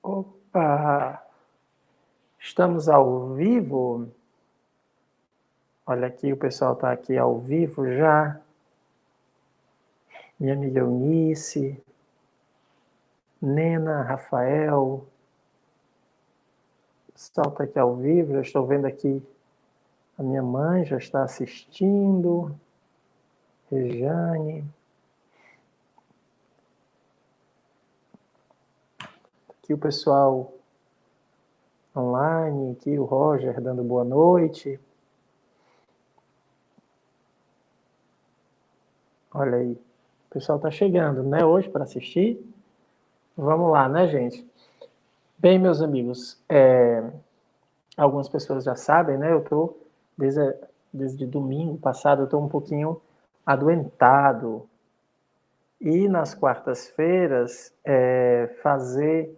Opa! Estamos ao vivo? Olha aqui, o pessoal está aqui ao vivo já. Minha amiga Eunice, Nena, Rafael. O pessoal está aqui ao vivo, já estou vendo aqui. A minha mãe já está assistindo. Rejane. Aqui o pessoal online, aqui o Roger dando boa noite. Olha aí, o pessoal está chegando, né, hoje para assistir. Vamos lá, né, gente? Bem, meus amigos, algumas pessoas já sabem, né, eu estou, desde domingo passado, eu estou um pouquinho adoentado. E nas quartas-feiras, fazer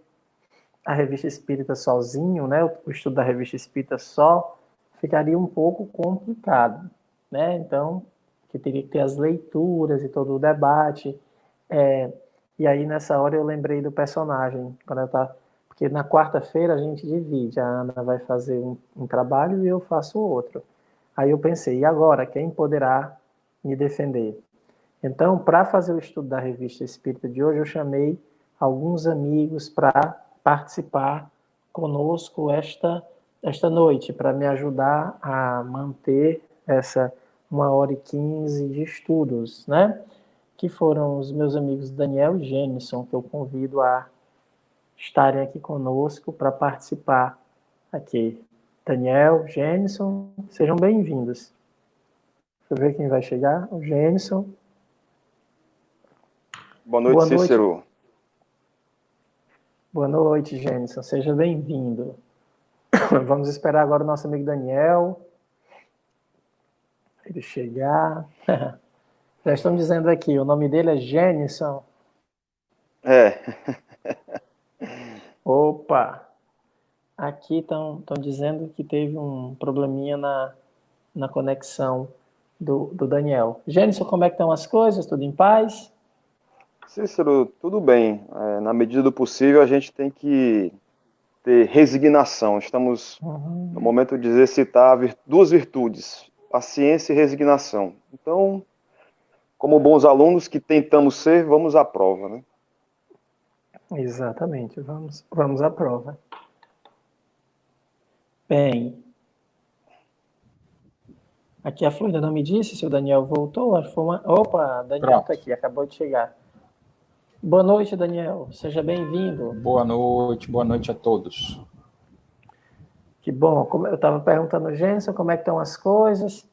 a Revista Espírita sozinho, né, o estudo da Revista Espírita só, ficaria um pouco complicado, né? Então, que teria que ter as leituras e todo o debate. E aí, nessa hora, eu lembrei do personagem, porque na quarta-feira a gente divide, a Ana vai fazer um trabalho e eu faço outro. Aí eu pensei, e agora, quem poderá me defender? Então, para fazer o estudo da Revista Espírita de hoje, eu chamei alguns amigos para participar conosco esta noite, para me ajudar a manter essa 1h15 de estudos, né? Que foram os meus amigos Daniel e Jenison, que eu convido a estarem aqui conosco para participar aqui. Daniel, Jenison, sejam bem-vindos. Deixa eu ver quem vai chegar. O Jenison. Boa noite, Cícero. Boa noite, Jenison. Seja bem-vindo. Vamos esperar agora o nosso amigo Daniel. Ele chegar. Já estão dizendo aqui, o nome dele é Jenison. Opa! Aqui estão dizendo que teve um probleminha na conexão do Daniel. Jenison, como é que estão as coisas? Tudo em paz? Cícero, tudo bem. Na medida do possível, a gente tem que ter resignação. Estamos no momento de exercitar duas virtudes, paciência e resignação. Então, como bons alunos que tentamos ser, vamos à prova, né? Exatamente, vamos à prova. Bem, aqui a Flor ainda não me disse se o Daniel voltou. Opa, Daniel está aqui, acabou de chegar. Boa noite, Daniel. Seja bem-vindo. Boa noite a todos. Que bom. Eu estava perguntando, Jenson, como é que estão as coisas?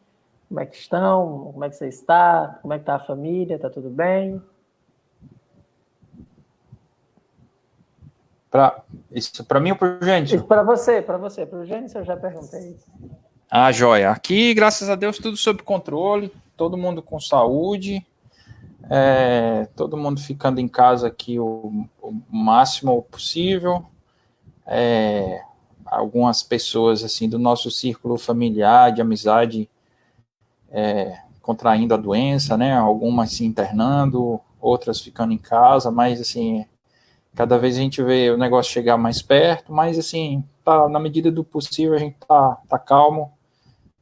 Como é que estão? Como é que você está? Como é que está a família? Está tudo bem? Isso para mim ou para o Jenson? Isso para você. Para o Jenson eu já perguntei. Ah, joia. Aqui, graças a Deus, tudo sob controle, todo mundo com saúde, todo mundo ficando em casa aqui o máximo possível. Algumas pessoas assim do nosso círculo familiar, de amizade, contraindo a doença, né? Algumas se internando, outras ficando em casa, mas assim, cada vez a gente vê o negócio chegar mais perto, mas assim, na medida do possível a gente tá calmo.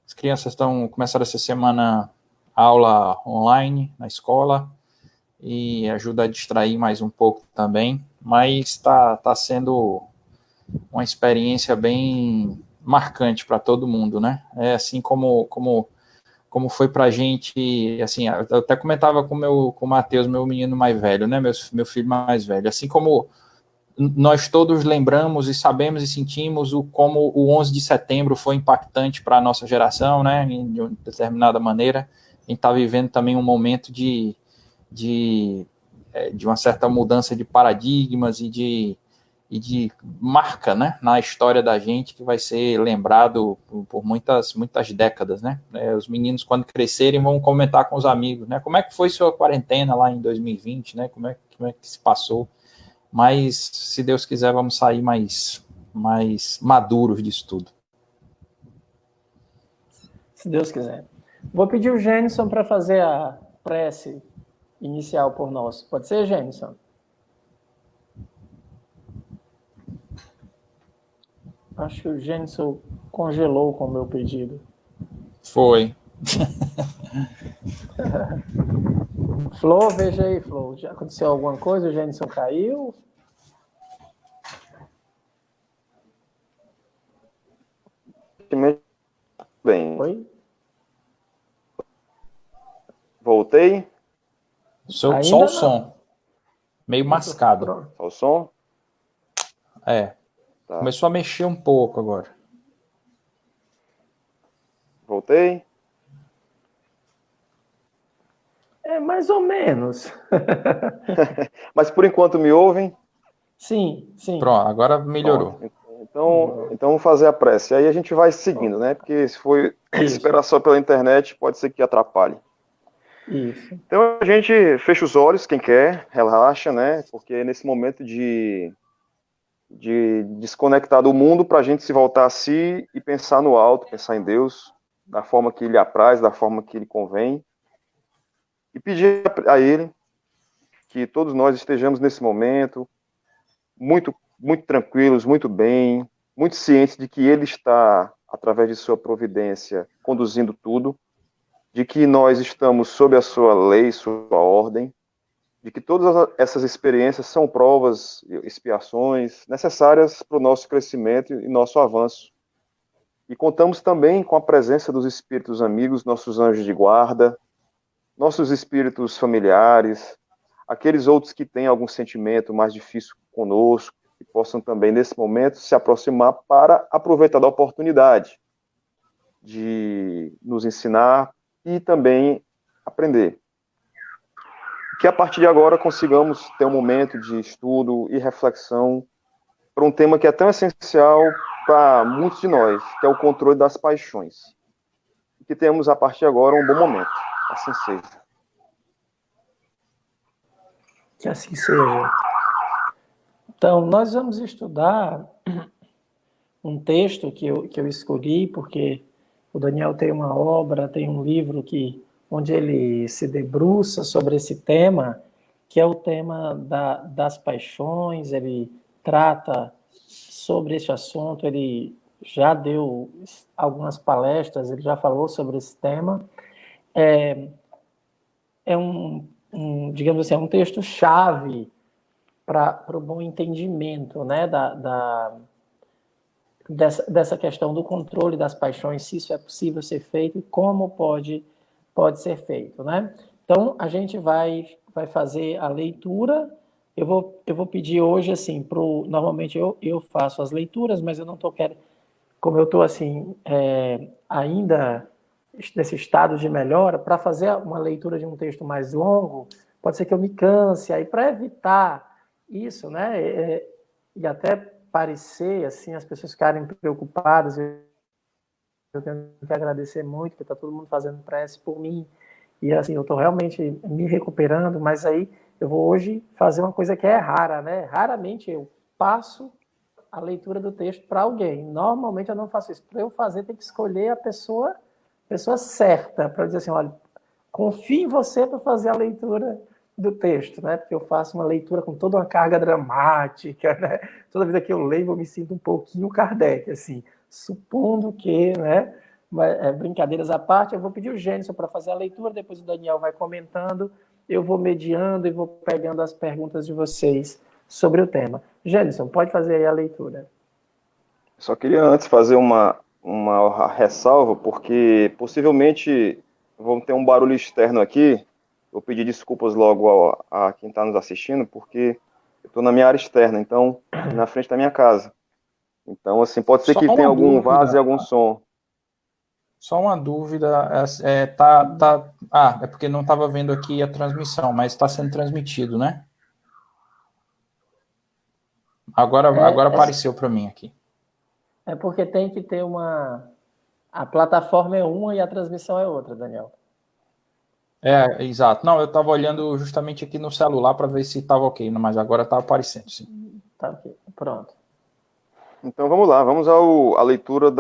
As crianças começaram essa semana aula online na escola e ajuda a distrair mais um pouco também, mas está sendo uma experiência bem marcante para todo mundo, né? Assim como foi para a gente, assim, eu até comentava com o Matheus, meu menino mais velho, né? Meu filho mais velho, assim como nós todos lembramos e sabemos e sentimos como o 11 de setembro foi impactante para a nossa geração, né, de uma determinada maneira. A gente está vivendo também um momento de uma certa mudança de paradigmas e de e de marca, né, na história da gente, que vai ser lembrado por muitas décadas, né? Os meninos, quando crescerem, vão comentar com os amigos, né? Como é que foi sua quarentena lá em 2020, né? Como é que se passou? Mas, se Deus quiser, vamos sair mais maduros disso tudo. Se Deus quiser. Vou pedir o Gênison para fazer a prece inicial por nós. Pode ser, Gênison? Acho que o Gênison congelou com o meu pedido. Foi. Flor, veja aí, Flor. Já aconteceu alguma coisa? O Gênison caiu? Bem. Oi? Voltei? Só o som. Meio mascado. Só o som? É. Tá. Começou a mexer um pouco agora. Voltei? É, mais ou menos. Mas por enquanto me ouvem? Sim, sim. Pronto, agora melhorou. Então vamos fazer a prece. Aí a gente vai seguindo, né? Porque se for esperar só pela internet, pode ser que atrapalhe. Isso. Então a gente fecha os olhos, quem quer, relaxa, né? Porque é nesse momento de desconectar do mundo para a gente se voltar a si e pensar no alto, pensar em Deus, da forma que lhe apraz, da forma que lhe convém. E pedir a Ele que todos nós estejamos nesse momento muito, muito tranquilos, muito bem, muito cientes de que Ele está, através de sua providência, conduzindo tudo, de que nós estamos sob a sua lei, sua ordem, de que todas essas experiências são provas, expiações necessárias para o nosso crescimento e nosso avanço. E contamos também com a presença dos espíritos amigos, nossos anjos de guarda, nossos espíritos familiares, aqueles outros que têm algum sentimento mais difícil conosco, que possam também, nesse momento, se aproximar para aproveitar da oportunidade de nos ensinar e também aprender. Que a partir de agora consigamos ter um momento de estudo e reflexão para um tema que é tão essencial para muitos de nós, que é o controle das paixões. E que tenhamos a partir de agora um bom momento. Assim seja. Que assim seja. Então, nós vamos estudar um texto que eu escolhi, porque o Daniel tem uma obra, tem um livro onde ele se debruça sobre esse tema, que é o tema das paixões. Ele trata sobre esse assunto, ele já deu algumas palestras, ele já falou sobre esse tema. É digamos assim, um texto-chave para o bom entendimento, né, dessa questão do controle das paixões, se isso é possível ser feito e como pode ser feito, né? Então, a gente vai fazer a leitura. Eu vou pedir hoje, assim, normalmente eu faço as leituras, mas eu não estou querendo, como eu estou, assim, ainda nesse estado de melhora, para fazer uma leitura de um texto mais longo, pode ser que eu me canse. Aí, para evitar isso, né, e até parecer, assim, as pessoas ficarem preocupadas, eu tenho que agradecer muito, porque está todo mundo fazendo prece por mim, e assim, eu estou realmente me recuperando, mas aí eu vou hoje fazer uma coisa que é rara, né? Raramente eu passo a leitura do texto para alguém. Normalmente eu não faço isso. Para eu fazer, tem que escolher a pessoa certa, para dizer assim, olha, confio em você para fazer a leitura do texto, né? Porque eu faço uma leitura com toda uma carga dramática, né? Toda vida que eu leio, eu me sinto um pouquinho Kardec, assim, supondo que, né? Brincadeiras à parte, eu vou pedir o Gênison para fazer a leitura, depois o Daniel vai comentando, eu vou mediando e vou pegando as perguntas de vocês sobre o tema. Gênison, pode fazer aí a leitura. Só queria antes fazer uma ressalva, porque possivelmente vamos ter um barulho externo aqui. Vou pedir desculpas logo a quem está nos assistindo, porque eu estou na minha área externa, então, na frente da minha casa. Então, assim, pode ser que tenha algum vaso e algum som. Só uma dúvida, é porque não estava vendo aqui a transmissão, mas está sendo transmitido, né? Agora apareceu para mim aqui. É porque tem que ter uma... A plataforma é uma e a transmissão é outra, Daniel. Exato. Não, eu estava olhando justamente aqui no celular para ver se estava ok, mas agora está aparecendo, sim. Tá ok, pronto. Então vamos lá, vamos à leitura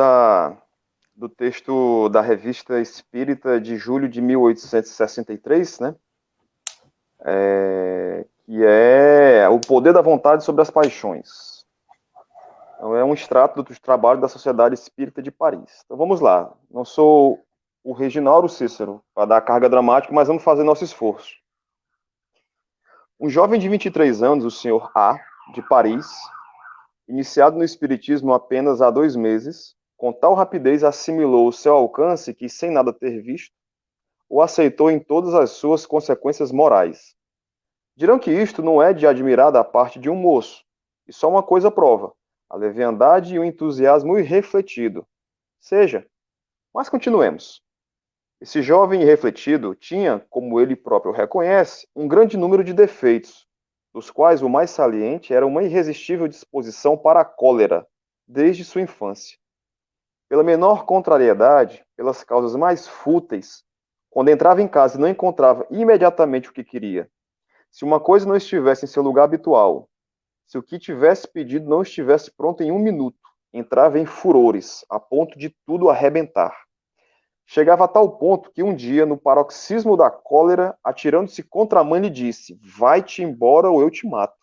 do texto da Revista Espírita de julho de 1863, né? Que é O Poder da Vontade sobre as Paixões. Então, é um extrato do trabalho da Sociedade Espírita de Paris. Então vamos lá. Não sou o Reginaldo Cícero para dar carga dramática, mas vamos fazer nosso esforço. Um jovem de 23 anos, o senhor A, de Paris, iniciado no Espiritismo apenas há 2 meses, com tal rapidez assimilou o seu alcance que, sem nada ter visto, o aceitou em todas as suas consequências morais. Dirão que isto não é de admirar da parte de um moço, e só uma coisa prova, a leviandade e o entusiasmo irrefletido. Seja, mas continuemos. Esse jovem irrefletido tinha, como ele próprio reconhece, um grande número de defeitos, dos quais o mais saliente era uma irresistível disposição para a cólera, desde sua infância. Pela menor contrariedade, pelas causas mais fúteis, quando entrava em casa e não encontrava imediatamente o que queria, se uma coisa não estivesse em seu lugar habitual, se o que tivesse pedido não estivesse pronto em 1 minuto, entrava em furores, a ponto de tudo arrebentar. Chegava a tal ponto que um dia, no paroxismo da cólera, atirando-se contra a mãe, lhe disse: vai-te embora ou eu te mato.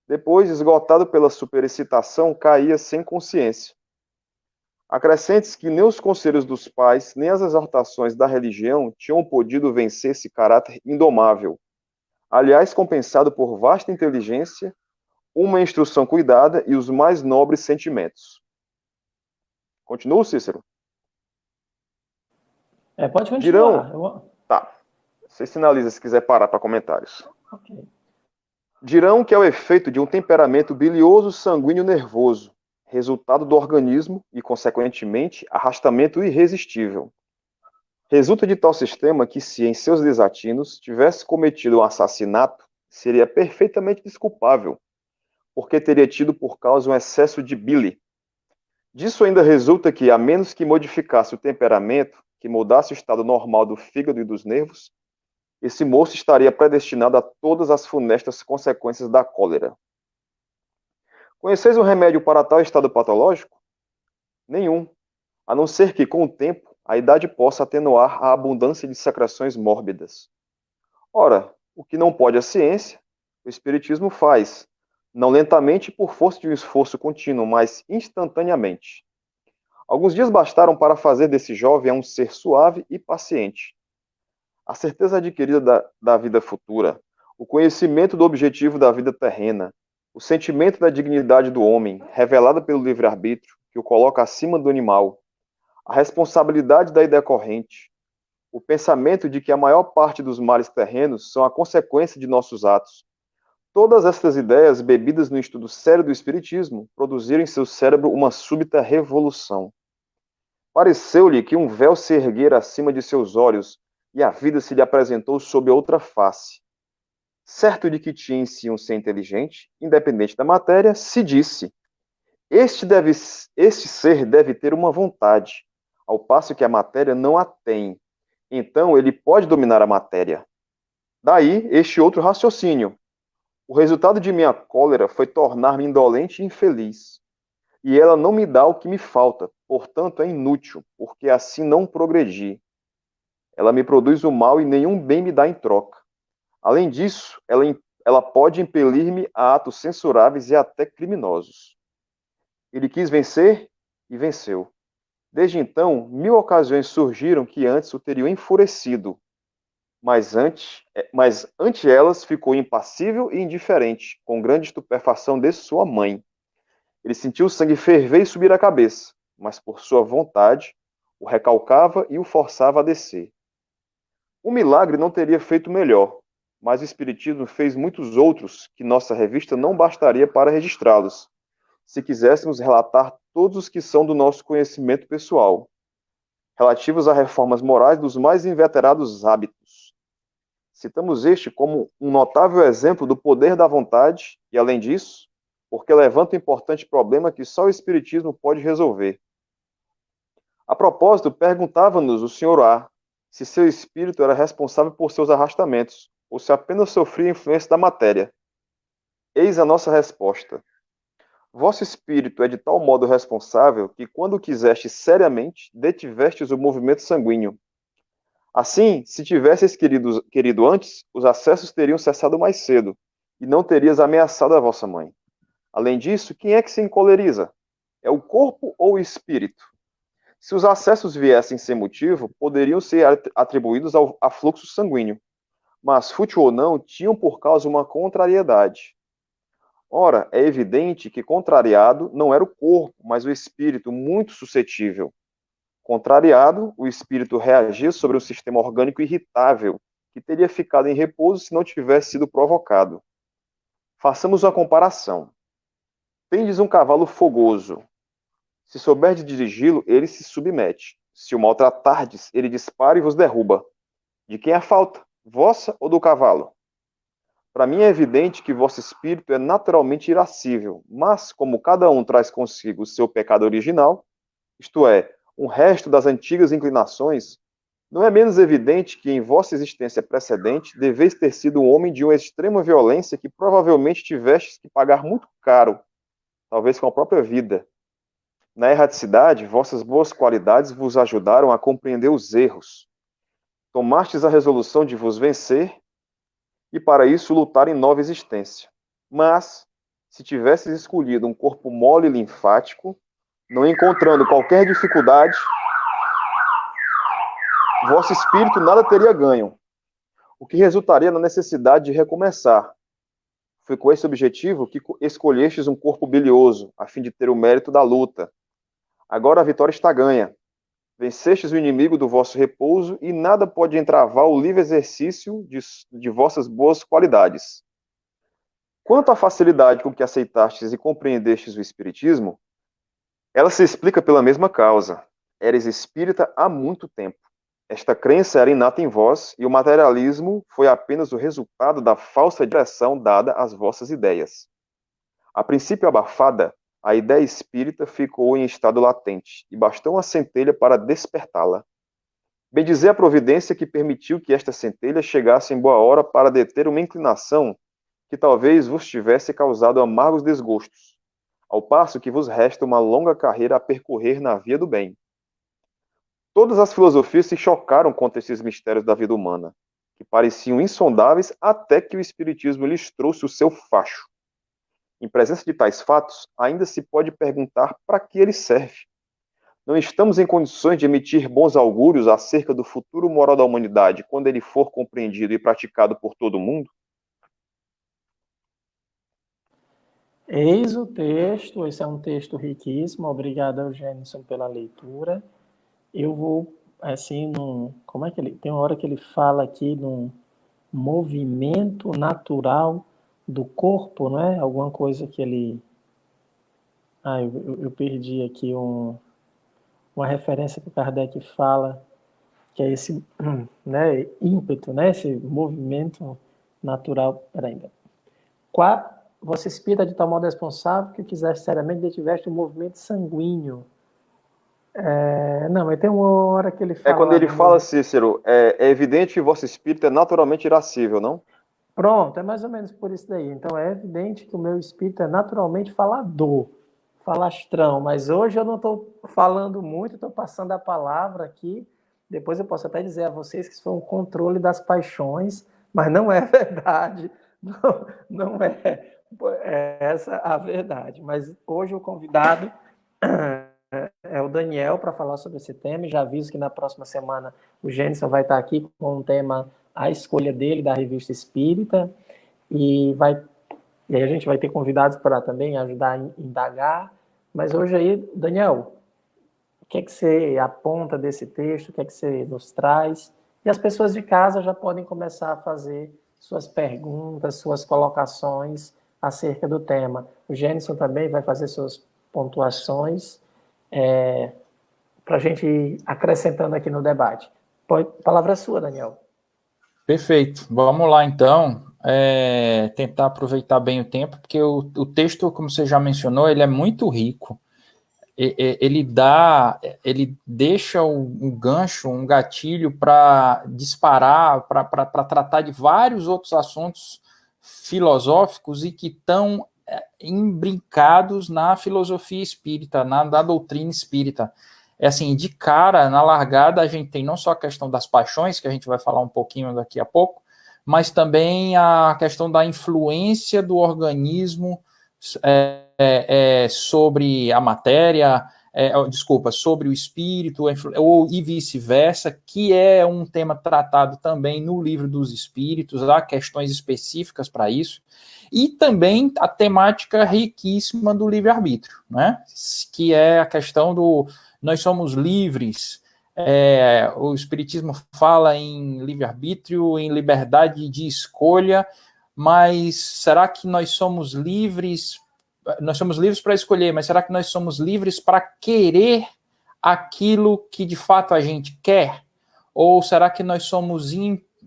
Depois, esgotado pela superexcitação, caía sem consciência. Acrescentes que nem os conselhos dos pais, nem as exortações da religião tinham podido vencer esse caráter indomável, aliás compensado por vasta inteligência, uma instrução cuidada e os mais nobres sentimentos. Continua, Cícero? Pode continuar. Tá. Você sinaliza se quiser parar para comentários. Okay. Dirão que é o efeito de um temperamento bilioso sanguíneo nervoso, resultado do organismo e, consequentemente, arrastamento irresistível. Resulta de tal sistema que, se em seus desatinos tivesse cometido um assassinato, seria perfeitamente desculpável, porque teria tido por causa um excesso de bile. Disso ainda resulta que, a menos que modificasse o temperamento, que mudasse o estado normal do fígado e dos nervos, esse moço estaria predestinado a todas as funestas consequências da cólera. Conheceis um remédio para tal estado patológico? Nenhum, a não ser que, com o tempo, a idade possa atenuar a abundância de secreções mórbidas. Ora, o que não pode a ciência, o Espiritismo faz, não lentamente por força de um esforço contínuo, mas instantaneamente. Alguns dias bastaram para fazer desse jovem um ser suave e paciente. A certeza adquirida da vida futura, o conhecimento do objetivo da vida terrena, o sentimento da dignidade do homem, revelada pelo livre-arbítrio, que o coloca acima do animal, a responsabilidade da ideia corrente, o pensamento de que a maior parte dos males terrenos são a consequência de nossos atos. Todas estas ideias, bebidas no estudo sério do Espiritismo, produziram em seu cérebro uma súbita revolução. Pareceu-lhe que um véu se erguera acima de seus olhos e a vida se lhe apresentou sob outra face. Certo de que tinha em si um ser inteligente, independente da matéria, se disse: este ser deve ter uma vontade, ao passo que a matéria não a tem. Então ele pode dominar a matéria. Daí este outro raciocínio: o resultado de minha cólera foi tornar-me indolente e infeliz. E ela não me dá o que me falta, portanto é inútil, porque assim não progredi. Ela me produz o mal e nenhum bem me dá em troca. Além disso, ela pode impelir-me a atos censuráveis e até criminosos. Ele quis vencer e venceu. Desde então, 1000 ocasiões surgiram que antes o teriam enfurecido, mas ante elas ficou impassível e indiferente, com grande estupefação de sua mãe. Ele sentiu o sangue ferver e subir a cabeça, mas por sua vontade o recalcava e o forçava a descer. O milagre não teria feito melhor, mas o Espiritismo fez muitos outros que nossa revista não bastaria para registrá-los, se quiséssemos relatar todos os que são do nosso conhecimento pessoal, relativos a reformas morais dos mais inveterados hábitos. Citamos este como um notável exemplo do poder da vontade e, além disso, porque levanta um importante problema que só o Espiritismo pode resolver. A propósito, perguntava-nos o Sr. A se seu espírito era responsável por seus arrastamentos, ou se apenas sofria influência da matéria. Eis a nossa resposta. Vosso espírito é de tal modo responsável que, quando quiseste seriamente, detivestes o movimento sanguíneo. Assim, se tivesses querido antes, os acessos teriam cessado mais cedo, e não terias ameaçado a vossa mãe. Além disso, quem é que se encoleriza? É o corpo ou o espírito? Se os acessos viessem sem motivo, poderiam ser atribuídos a fluxo sanguíneo, mas, fútil ou não, tinham por causa uma contrariedade. Ora, é evidente que contrariado não era o corpo, mas o espírito muito suscetível. Contrariado, o espírito reagia sobre um sistema orgânico irritável, que teria ficado em repouso se não tivesse sido provocado. Façamos uma comparação. Tendes um cavalo fogoso. Se souberdes dirigi-lo, ele se submete. Se o maltratardes, ele dispara e vos derruba. De quem é a falta? Vossa ou do cavalo? Para mim é evidente que vosso espírito é naturalmente irascível, mas como cada um traz consigo o seu pecado original, isto é, um resto das antigas inclinações, não é menos evidente que em vossa existência precedente deveis ter sido um homem de uma extrema violência que provavelmente tivestes que pagar muito caro, talvez com a própria vida. Na erraticidade, vossas boas qualidades vos ajudaram a compreender os erros. Tomastes a resolução de vos vencer e para isso lutar em nova existência. Mas, se tivesses escolhido um corpo mole e linfático, não encontrando qualquer dificuldade, vosso espírito nada teria ganho, o que resultaria na necessidade de recomeçar. Foi com esse objetivo que escolhestes um corpo bilioso, a fim de ter o mérito da luta. Agora a vitória está ganha. Vencestes o inimigo do vosso repouso e nada pode entravar o livre exercício de vossas boas qualidades. Quanto à facilidade com que aceitastes e compreendestes o Espiritismo, ela se explica pela mesma causa. Eres espírita há muito tempo. Esta crença era inata em vós e o materialismo foi apenas o resultado da falsa direção dada às vossas ideias. A princípio abafada, a ideia espírita ficou em estado latente e bastou uma centelha para despertá-la. Bendizer a providência que permitiu que esta centelha chegasse em boa hora para deter uma inclinação que talvez vos tivesse causado amargos desgostos, ao passo que vos resta uma longa carreira a percorrer na via do bem. Todas as filosofias se chocaram contra esses mistérios da vida humana, que pareciam insondáveis até que o Espiritismo lhes trouxe o seu facho. Em presença de tais fatos, ainda se pode perguntar para que ele serve. Não estamos em condições de emitir bons augúrios acerca do futuro moral da humanidade quando ele for compreendido e praticado por todo mundo? Eis o texto, esse é um texto riquíssimo, obrigado ao Gênison pela leitura. Eu vou, assim, como é que ele, tem uma hora que ele fala aqui num movimento natural do corpo, não é? Alguma coisa que ele... eu perdi aqui uma referência que o Kardec fala, que é esse, né, ímpeto, né, esse movimento natural. Peraí, você espírita de tal modo responsável que quisesse seriamente detiveste o movimento sanguíneo. Não, mas tem uma hora que ele fala... quando ele fala, Cícero, é evidente que vosso espírito é naturalmente irascível, não? Pronto, é mais ou menos por isso daí. Então é evidente que o meu espírito é naturalmente falador, falastrão, mas hoje eu não estou falando muito, estou passando a palavra aqui. Depois eu posso até dizer a vocês que isso foi um controle das paixões, mas não é verdade, não é essa a verdade. Mas hoje o convidado é o Daniel para falar sobre esse tema, e já aviso que na próxima semana o Gênison vai estar aqui com um tema, a escolha dele, da Revista Espírita, e aí a gente vai ter convidados para também ajudar a indagar. Mas hoje aí, Daniel, o que é que você aponta desse texto, o que é que você nos traz? E as pessoas de casa já podem começar a fazer suas perguntas, suas colocações acerca do tema. O Gênison também vai fazer suas pontuações para a gente ir acrescentando aqui no debate. A palavra é sua, Daniel. Perfeito. Vamos lá, então. tentar aproveitar bem o tempo, porque o texto, como você já mencionou, ele é muito rico. Ele deixa um gancho, um gatilho para disparar, para tratar de vários outros assuntos filosóficos e que estão imbrincados na filosofia espírita, na doutrina espírita. É assim, de cara, na largada, a gente tem não só a questão das paixões, que a gente vai falar um pouquinho daqui a pouco, mas também a questão da influência do organismo sobre a matéria, sobre o espírito, e vice-versa, que é um tema tratado também no Livro dos Espíritos, há questões específicas para isso, e também a temática riquíssima do livre-arbítrio, né? Que é a questão do nós somos livres. O Espiritismo fala em livre-arbítrio, em liberdade de escolha, mas será que nós somos livres? Nós somos livres para escolher, mas será que nós somos livres para querer aquilo que de fato a gente quer? Ou será que nós somos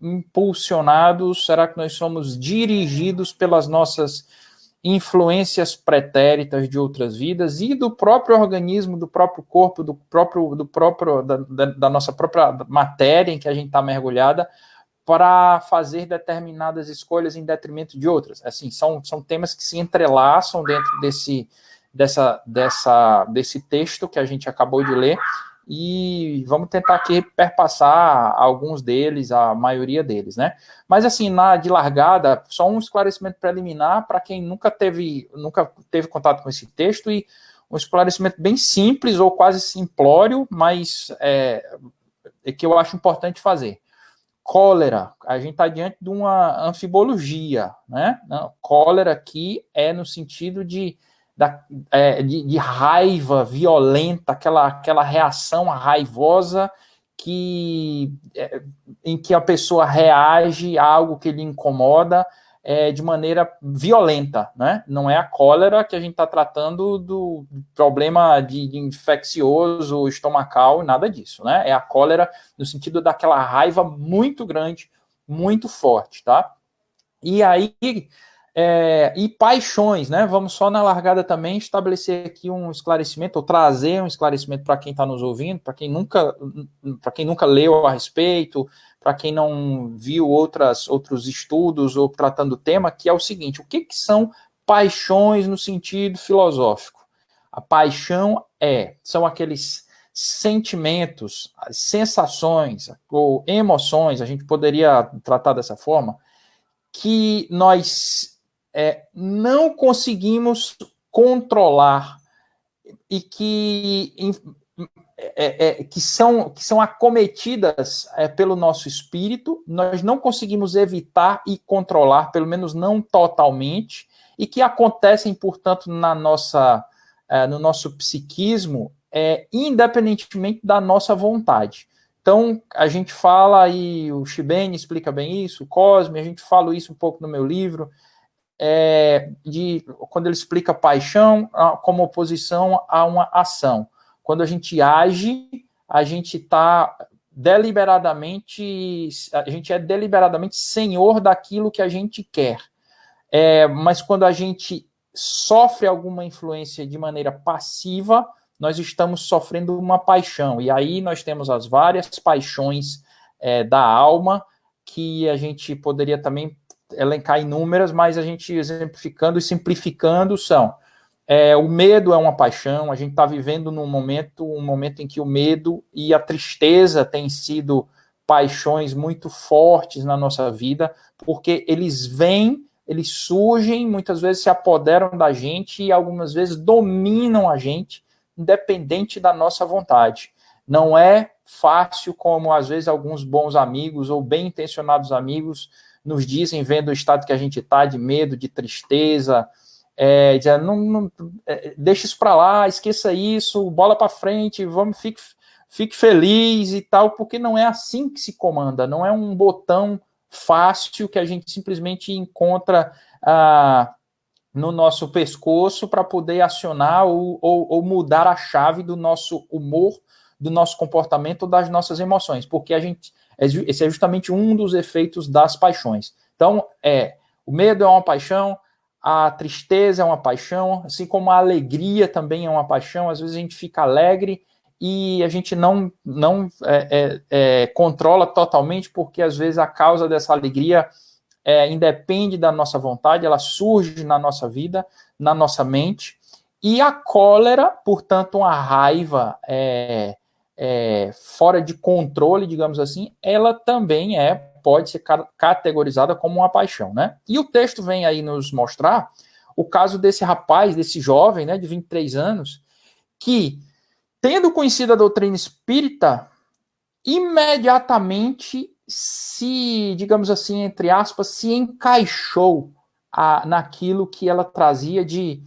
impulsionados? Será que nós somos dirigidos pelas nossas influências pretéritas de outras vidas e do próprio organismo, do próprio corpo, da nossa própria matéria em que a gente está mergulhada, para fazer determinadas escolhas em detrimento de outras? Assim, são temas que se entrelaçam dentro desse texto que a gente acabou de ler, e vamos tentar aqui perpassar alguns deles, a maioria deles, né? Mas assim, de largada, só um esclarecimento preliminar para quem nunca teve contato com esse texto, e um esclarecimento bem simples ou quase simplório, mas que eu acho importante fazer. Cólera, a gente está diante de uma anfibologia, né? Cólera aqui é no sentido de raiva violenta, aquela reação raivosa em que a pessoa reage a algo que lhe incomoda de maneira violenta, né? Não é a cólera que a gente está tratando do problema de infeccioso estomacal, nada disso, né? É a cólera no sentido daquela raiva muito grande, muito forte, tá? E aí, e paixões, né? Vamos só na largada também estabelecer aqui um esclarecimento, ou trazer um esclarecimento para quem está nos ouvindo, para quem nunca leu a respeito, para quem não viu outros estudos ou tratando o tema, que é o seguinte: o que são paixões no sentido filosófico? A paixão são aqueles sentimentos, sensações ou emoções, a gente poderia tratar dessa forma, que nós não conseguimos controlar e que são acometidas pelo nosso espírito, nós não conseguimos evitar e controlar, pelo menos não totalmente, e que acontecem, portanto, no nosso psiquismo, independentemente da nossa vontade. Então, a gente fala, e o Shibane explica bem isso, o Cosme, a gente fala isso um pouco no meu livro, quando ele explica paixão como oposição a uma ação. Quando a gente age, a gente é deliberadamente senhor daquilo que a gente quer. Mas quando a gente sofre alguma influência de maneira passiva, nós estamos sofrendo uma paixão. E aí nós temos as várias paixões da alma, que a gente poderia também elencar inúmeras, mas a gente exemplificando e simplificando são: o medo é uma paixão. A gente está vivendo um momento em que o medo e a tristeza têm sido paixões muito fortes na nossa vida, porque eles surgem, muitas vezes se apoderam da gente e algumas vezes dominam a gente, independente da nossa vontade. Não é fácil, como às vezes alguns bons amigos ou bem intencionados amigos nos dizem, vendo o estado que a gente está, de medo, de tristeza, dizendo, deixa isso para lá, esqueça isso, bola para frente, fique feliz e tal, porque não é assim que se comanda, não é um botão fácil que a gente simplesmente encontra no nosso pescoço para poder acionar ou mudar a chave do nosso humor, do nosso comportamento, das nossas emoções, porque esse é justamente um dos efeitos das paixões. Então, O medo é uma paixão, a tristeza é uma paixão, assim como a alegria também é uma paixão. Às vezes a gente fica alegre e a gente não controla totalmente, porque às vezes a causa dessa alegria independe da nossa vontade, ela surge na nossa vida, na nossa mente. E a cólera, portanto, uma raiva fora de controle, digamos assim, ela também pode ser categorizada como uma paixão, né? E o texto vem aí nos mostrar o caso desse rapaz, desse jovem, né, de 23 anos, que, tendo conhecido a doutrina espírita, imediatamente se, digamos assim, entre aspas, se encaixou naquilo que ela trazia de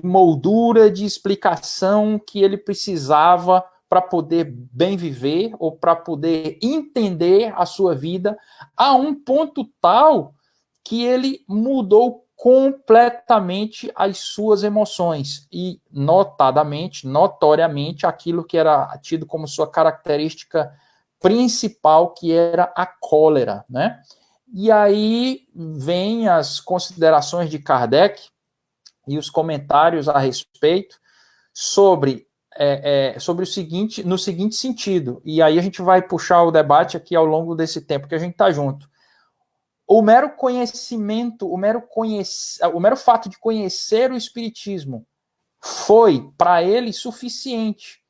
moldura, de explicação que ele precisava para poder bem viver ou para poder entender a sua vida, a um ponto tal que ele mudou completamente as suas emoções e, notoriamente, aquilo que era tido como sua característica principal, que era a cólera, né? E aí vem as considerações de Kardec e os comentários a respeito sobre o seguinte, no seguinte sentido, e aí a gente vai puxar o debate aqui ao longo desse tempo que a gente está junto. O mero conhecimento, o mero fato de conhecer o Espiritismo foi, para ele, suficiente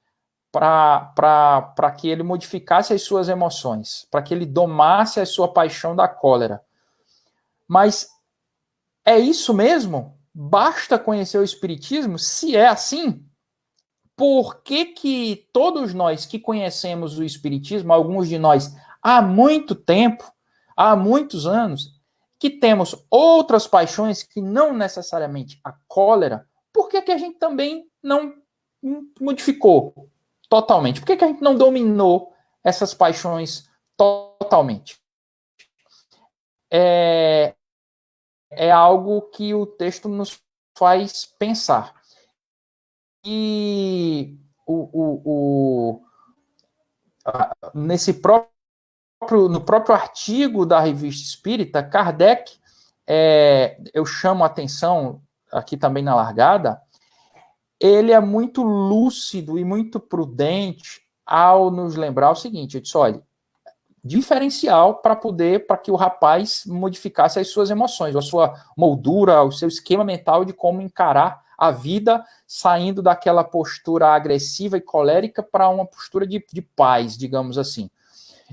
para que ele modificasse as suas emoções, para que ele domasse a sua paixão da cólera. Mas é isso mesmo? Basta conhecer o Espiritismo? Se é assim, por que todos nós que conhecemos o Espiritismo, alguns de nós há muito tempo, há muitos anos, que temos outras paixões que não necessariamente a cólera, por que a gente também não modificou totalmente? Por que a gente não dominou essas paixões totalmente? É algo que o texto nos faz pensar. E no próprio artigo da Revista Espírita, Kardec, eu chamo a atenção aqui também na largada, ele é muito lúcido e muito prudente ao nos lembrar o seguinte: ele disse, olha, diferencial para que o rapaz modificasse as suas emoções, a sua moldura, o seu esquema mental de como encarar a vida, saindo daquela postura agressiva e colérica para uma postura de paz, digamos assim.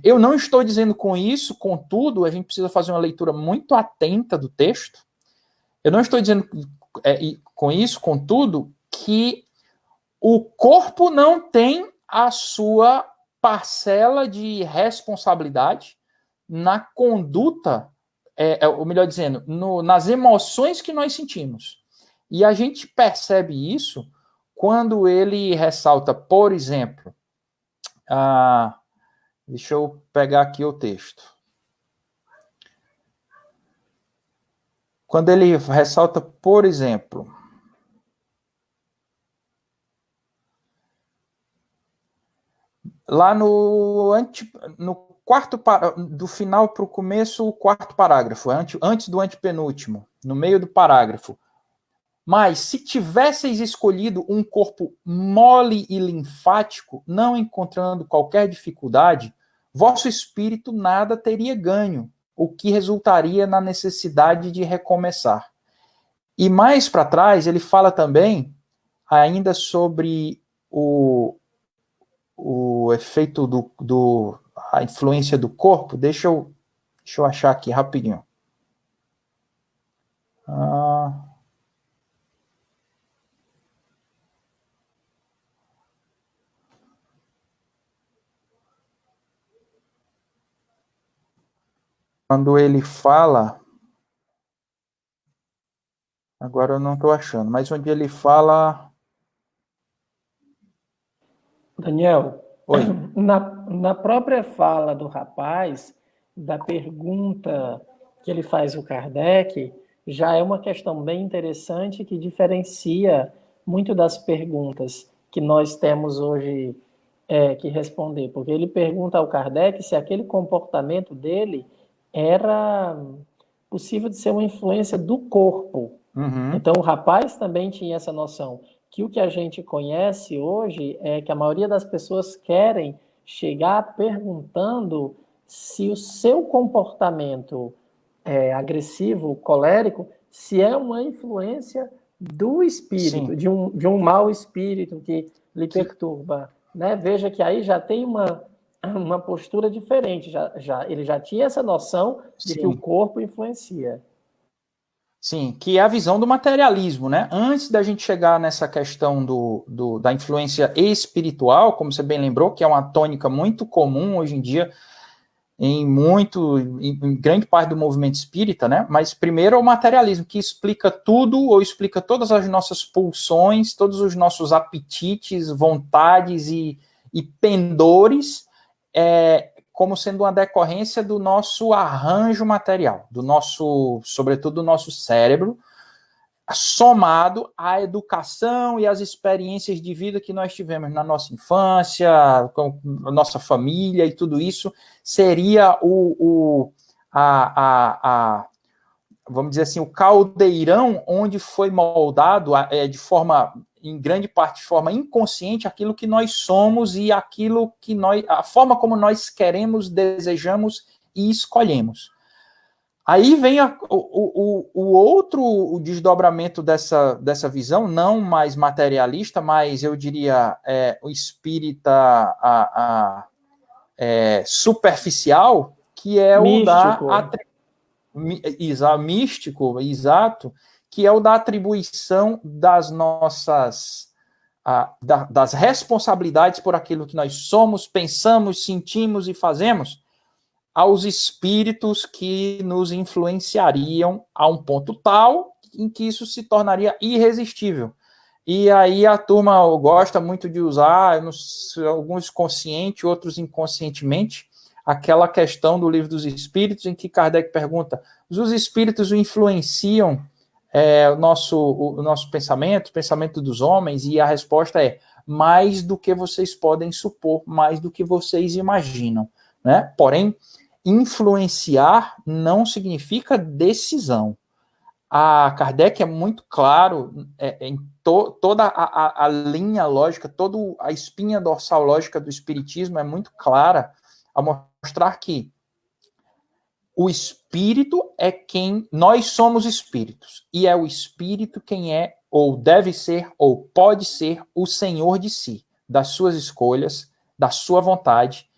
Eu não estou dizendo com isso, contudo, a gente precisa fazer uma leitura muito atenta do texto. Eu não estou dizendo com isso, contudo, que o corpo não tem a sua parcela de responsabilidade na conduta, ou melhor dizendo, nas emoções que nós sentimos. E a gente percebe isso quando ele ressalta, por exemplo, deixa eu pegar aqui o texto. Quando ele ressalta, por exemplo, lá no quarto, do final para o começo, o quarto parágrafo, antes do antepenúltimo, no meio do parágrafo. Mas se tivesseis escolhido um corpo mole e linfático, não encontrando qualquer dificuldade, vosso espírito nada teria ganho, o que resultaria na necessidade de recomeçar. E mais para trás, ele fala também ainda sobre o efeito a influência do corpo. Deixa eu achar aqui rapidinho. Quando ele fala, agora eu não estou achando, mas onde ele fala... Daniel, oi. Na própria fala do rapaz, da pergunta que ele faz ao Kardec, já é uma questão bem interessante que diferencia muito das perguntas que nós temos hoje que responder, porque ele pergunta ao Kardec se aquele comportamento dele era possível de ser uma influência do corpo. Uhum. Então, o rapaz também tinha essa noção, que o que a gente conhece hoje é que a maioria das pessoas querem chegar perguntando se o seu comportamento agressivo, colérico, se é uma influência do espírito, de um mau espírito que lhe perturba. Né? Veja que aí já tem uma postura diferente, ele já tinha essa noção de que o corpo influencia. Sim, que é a visão do materialismo, né? Antes da gente chegar nessa questão da influência espiritual, como você bem lembrou, que é uma tônica muito comum hoje em dia em grande parte do movimento espírita, né? Mas primeiro é o materialismo, que explica tudo, ou explica todas as nossas pulsões, todos os nossos apetites, vontades e pendores, como sendo uma decorrência do nosso arranjo material, sobretudo do nosso cérebro, somado à educação e às experiências de vida que nós tivemos na nossa infância, com a nossa família e tudo isso, seria vamos dizer assim, o caldeirão onde foi moldado em grande parte de forma inconsciente, aquilo que nós somos e a forma como nós queremos, desejamos e escolhemos. Aí vem o desdobramento dessa visão, não mais materialista, mas eu diria o espírita superficial, que é místico, exato, que é o da atribuição das nossas das responsabilidades por aquilo que nós somos, pensamos, sentimos e fazemos aos espíritos que nos influenciariam a um ponto tal em que isso se tornaria irresistível. E aí a turma gosta muito de usar, alguns consciente, outros inconscientemente, aquela questão do Livro dos Espíritos, em que Kardec pergunta: os espíritos influenciam o nosso pensamento, o pensamento dos homens? E a resposta é: mais do que vocês podem supor, mais do que vocês imaginam, né? Porém, influenciar não significa decisão. A Kardec é muito claro em toda a linha lógica, toda a espinha dorsal lógica do espiritismo é muito clara ao mostrar que o espírito é nós somos espíritos, e é o espírito quem é, ou deve ser, ou pode ser o senhor de si, das suas escolhas, da sua vontade,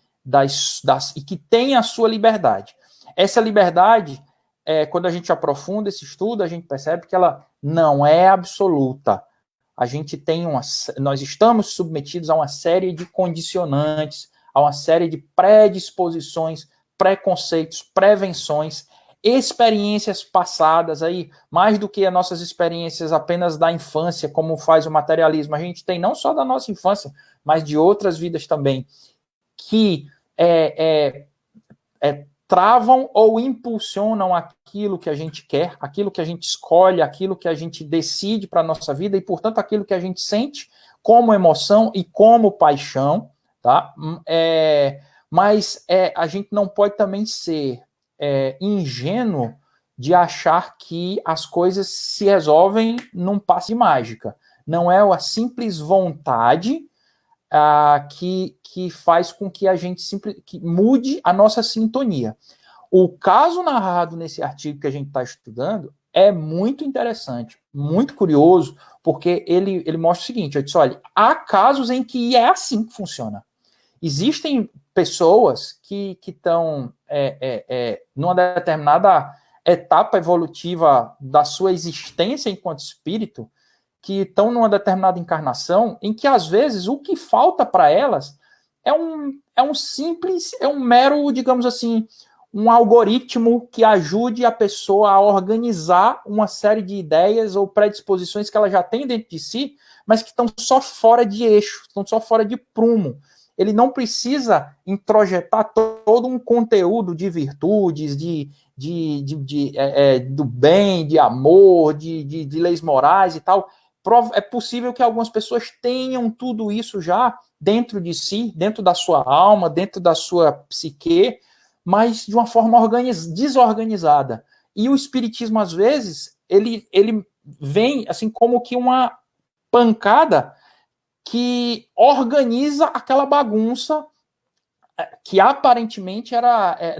e que tem a sua liberdade. Essa liberdade, quando a gente aprofunda esse estudo, a gente percebe que ela não é absoluta. Nós estamos submetidos a uma série de condicionantes, a uma série de predisposições, preconceitos, prevenções, experiências passadas aí, mais do que as nossas experiências apenas da infância, como faz o materialismo. A gente tem não só da nossa infância, mas de outras vidas também, que travam ou impulsionam aquilo que a gente quer, aquilo que a gente escolhe, aquilo que a gente decide para a nossa vida e, portanto, aquilo que a gente sente como emoção e como paixão, tá? Mas a gente não pode também ser ingênuo de achar que as coisas se resolvem num passe de mágica. Não é a simples vontade que faz com que a gente que mude a nossa sintonia. O caso narrado nesse artigo que a gente está estudando é muito interessante, muito curioso, porque ele mostra o seguinte: eu disse, olha, há casos em que é assim que funciona. Existem pessoas que estão numa determinada etapa evolutiva da sua existência enquanto espírito, que estão numa determinada encarnação, em que, às vezes, o que falta para elas é um mero, digamos assim, um algoritmo que ajude a pessoa a organizar uma série de ideias ou predisposições que ela já tem dentro de si, mas que estão só fora de eixo, estão só fora de prumo. Ele não precisa introjetar todo um conteúdo de virtudes, do bem, de amor, de leis morais e tal. É possível que algumas pessoas tenham tudo isso já dentro de si, dentro da sua alma, dentro da sua psique, mas de uma forma desorganizada. E o espiritismo, às vezes, ele vem assim como que uma pancada que organiza aquela bagunça que aparentemente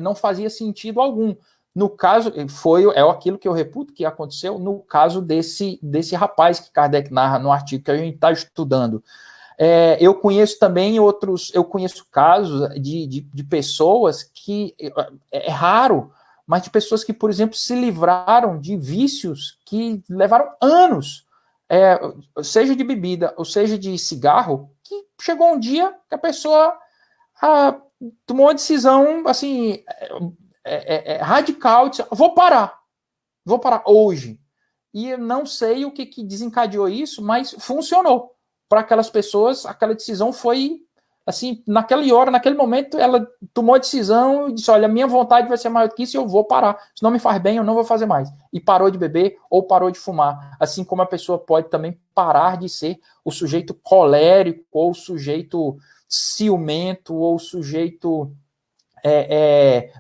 não fazia sentido algum. No caso, é aquilo que eu reputo que aconteceu no caso desse rapaz que Kardec narra no artigo que a gente está estudando. Eu conheço também eu conheço casos de pessoas que, é raro, mas de pessoas que, por exemplo, se livraram de vícios que levaram anos, seja de bebida, ou seja de cigarro, que chegou um dia que a pessoa tomou uma decisão, assim, radical, disse, vou parar hoje. E eu não sei o que desencadeou isso, mas funcionou. Para aquelas pessoas, aquela decisão foi, assim, naquela hora, naquele momento, ela tomou a decisão e disse, olha, minha vontade vai ser maior do que isso e eu vou parar. Se não me faz bem, eu não vou fazer mais. E parou de beber ou parou de fumar. Assim como a pessoa pode também parar de ser o sujeito colérico ou o sujeito ciumento ou o sujeito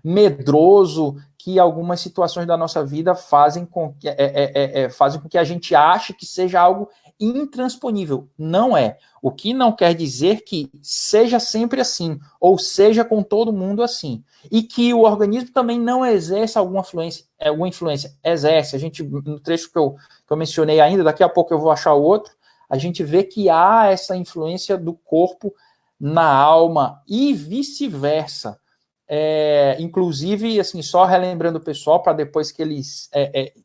medroso que algumas situações da nossa vida fazem com que a gente ache que seja algo intransponível. Não é. O que não quer dizer que seja sempre assim, ou seja com todo mundo assim. E que o organismo também não exerce alguma influência. Exerce. A gente, no trecho que eu mencionei ainda, daqui a pouco eu vou achar o outro, a gente vê que há essa influência do corpo na alma e vice-versa. Inclusive, assim, só relembrando o pessoal, para depois que eles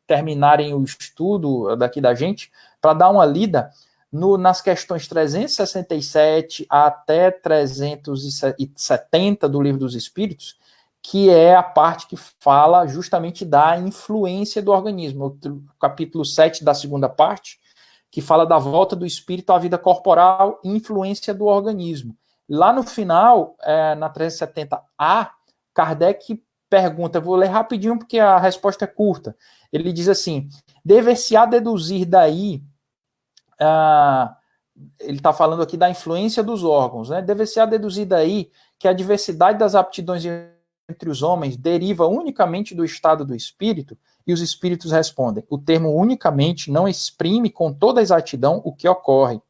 terminarem o estudo daqui da gente, para dar uma lida nas questões 367 até 370 do Livro dos Espíritos, que é a parte que fala justamente da influência do organismo, o capítulo 7 da segunda parte, que fala da volta do espírito à vida corporal e influência do organismo. Lá no final, na 370A, Kardec pergunta, vou ler rapidinho porque a resposta é curta. Ele diz assim, dever-se-á deduzir daí, ele está falando aqui da influência dos órgãos, né? Dever-se-á deduzir daí que a diversidade das aptidões entre os homens deriva unicamente do estado do espírito, e os espíritos respondem, o termo unicamente não exprime com toda exatidão o que ocorre.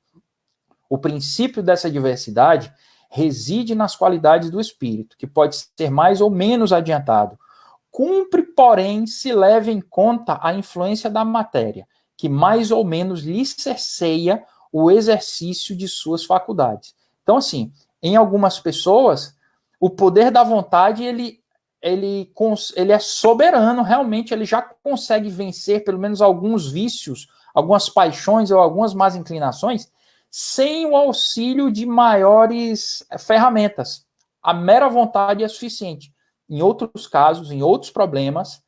O princípio dessa diversidade reside nas qualidades do espírito, que pode ser mais ou menos adiantado. Cumpre, porém, se leve em conta a influência da matéria, que mais ou menos lhe cerceia o exercício de suas faculdades. Então, assim, em algumas pessoas, o poder da vontade, ele é soberano, realmente, ele já consegue vencer pelo menos alguns vícios, algumas paixões ou algumas más inclinações, sem o auxílio de maiores ferramentas. A mera vontade é suficiente. Em outros casos, em outros problemas,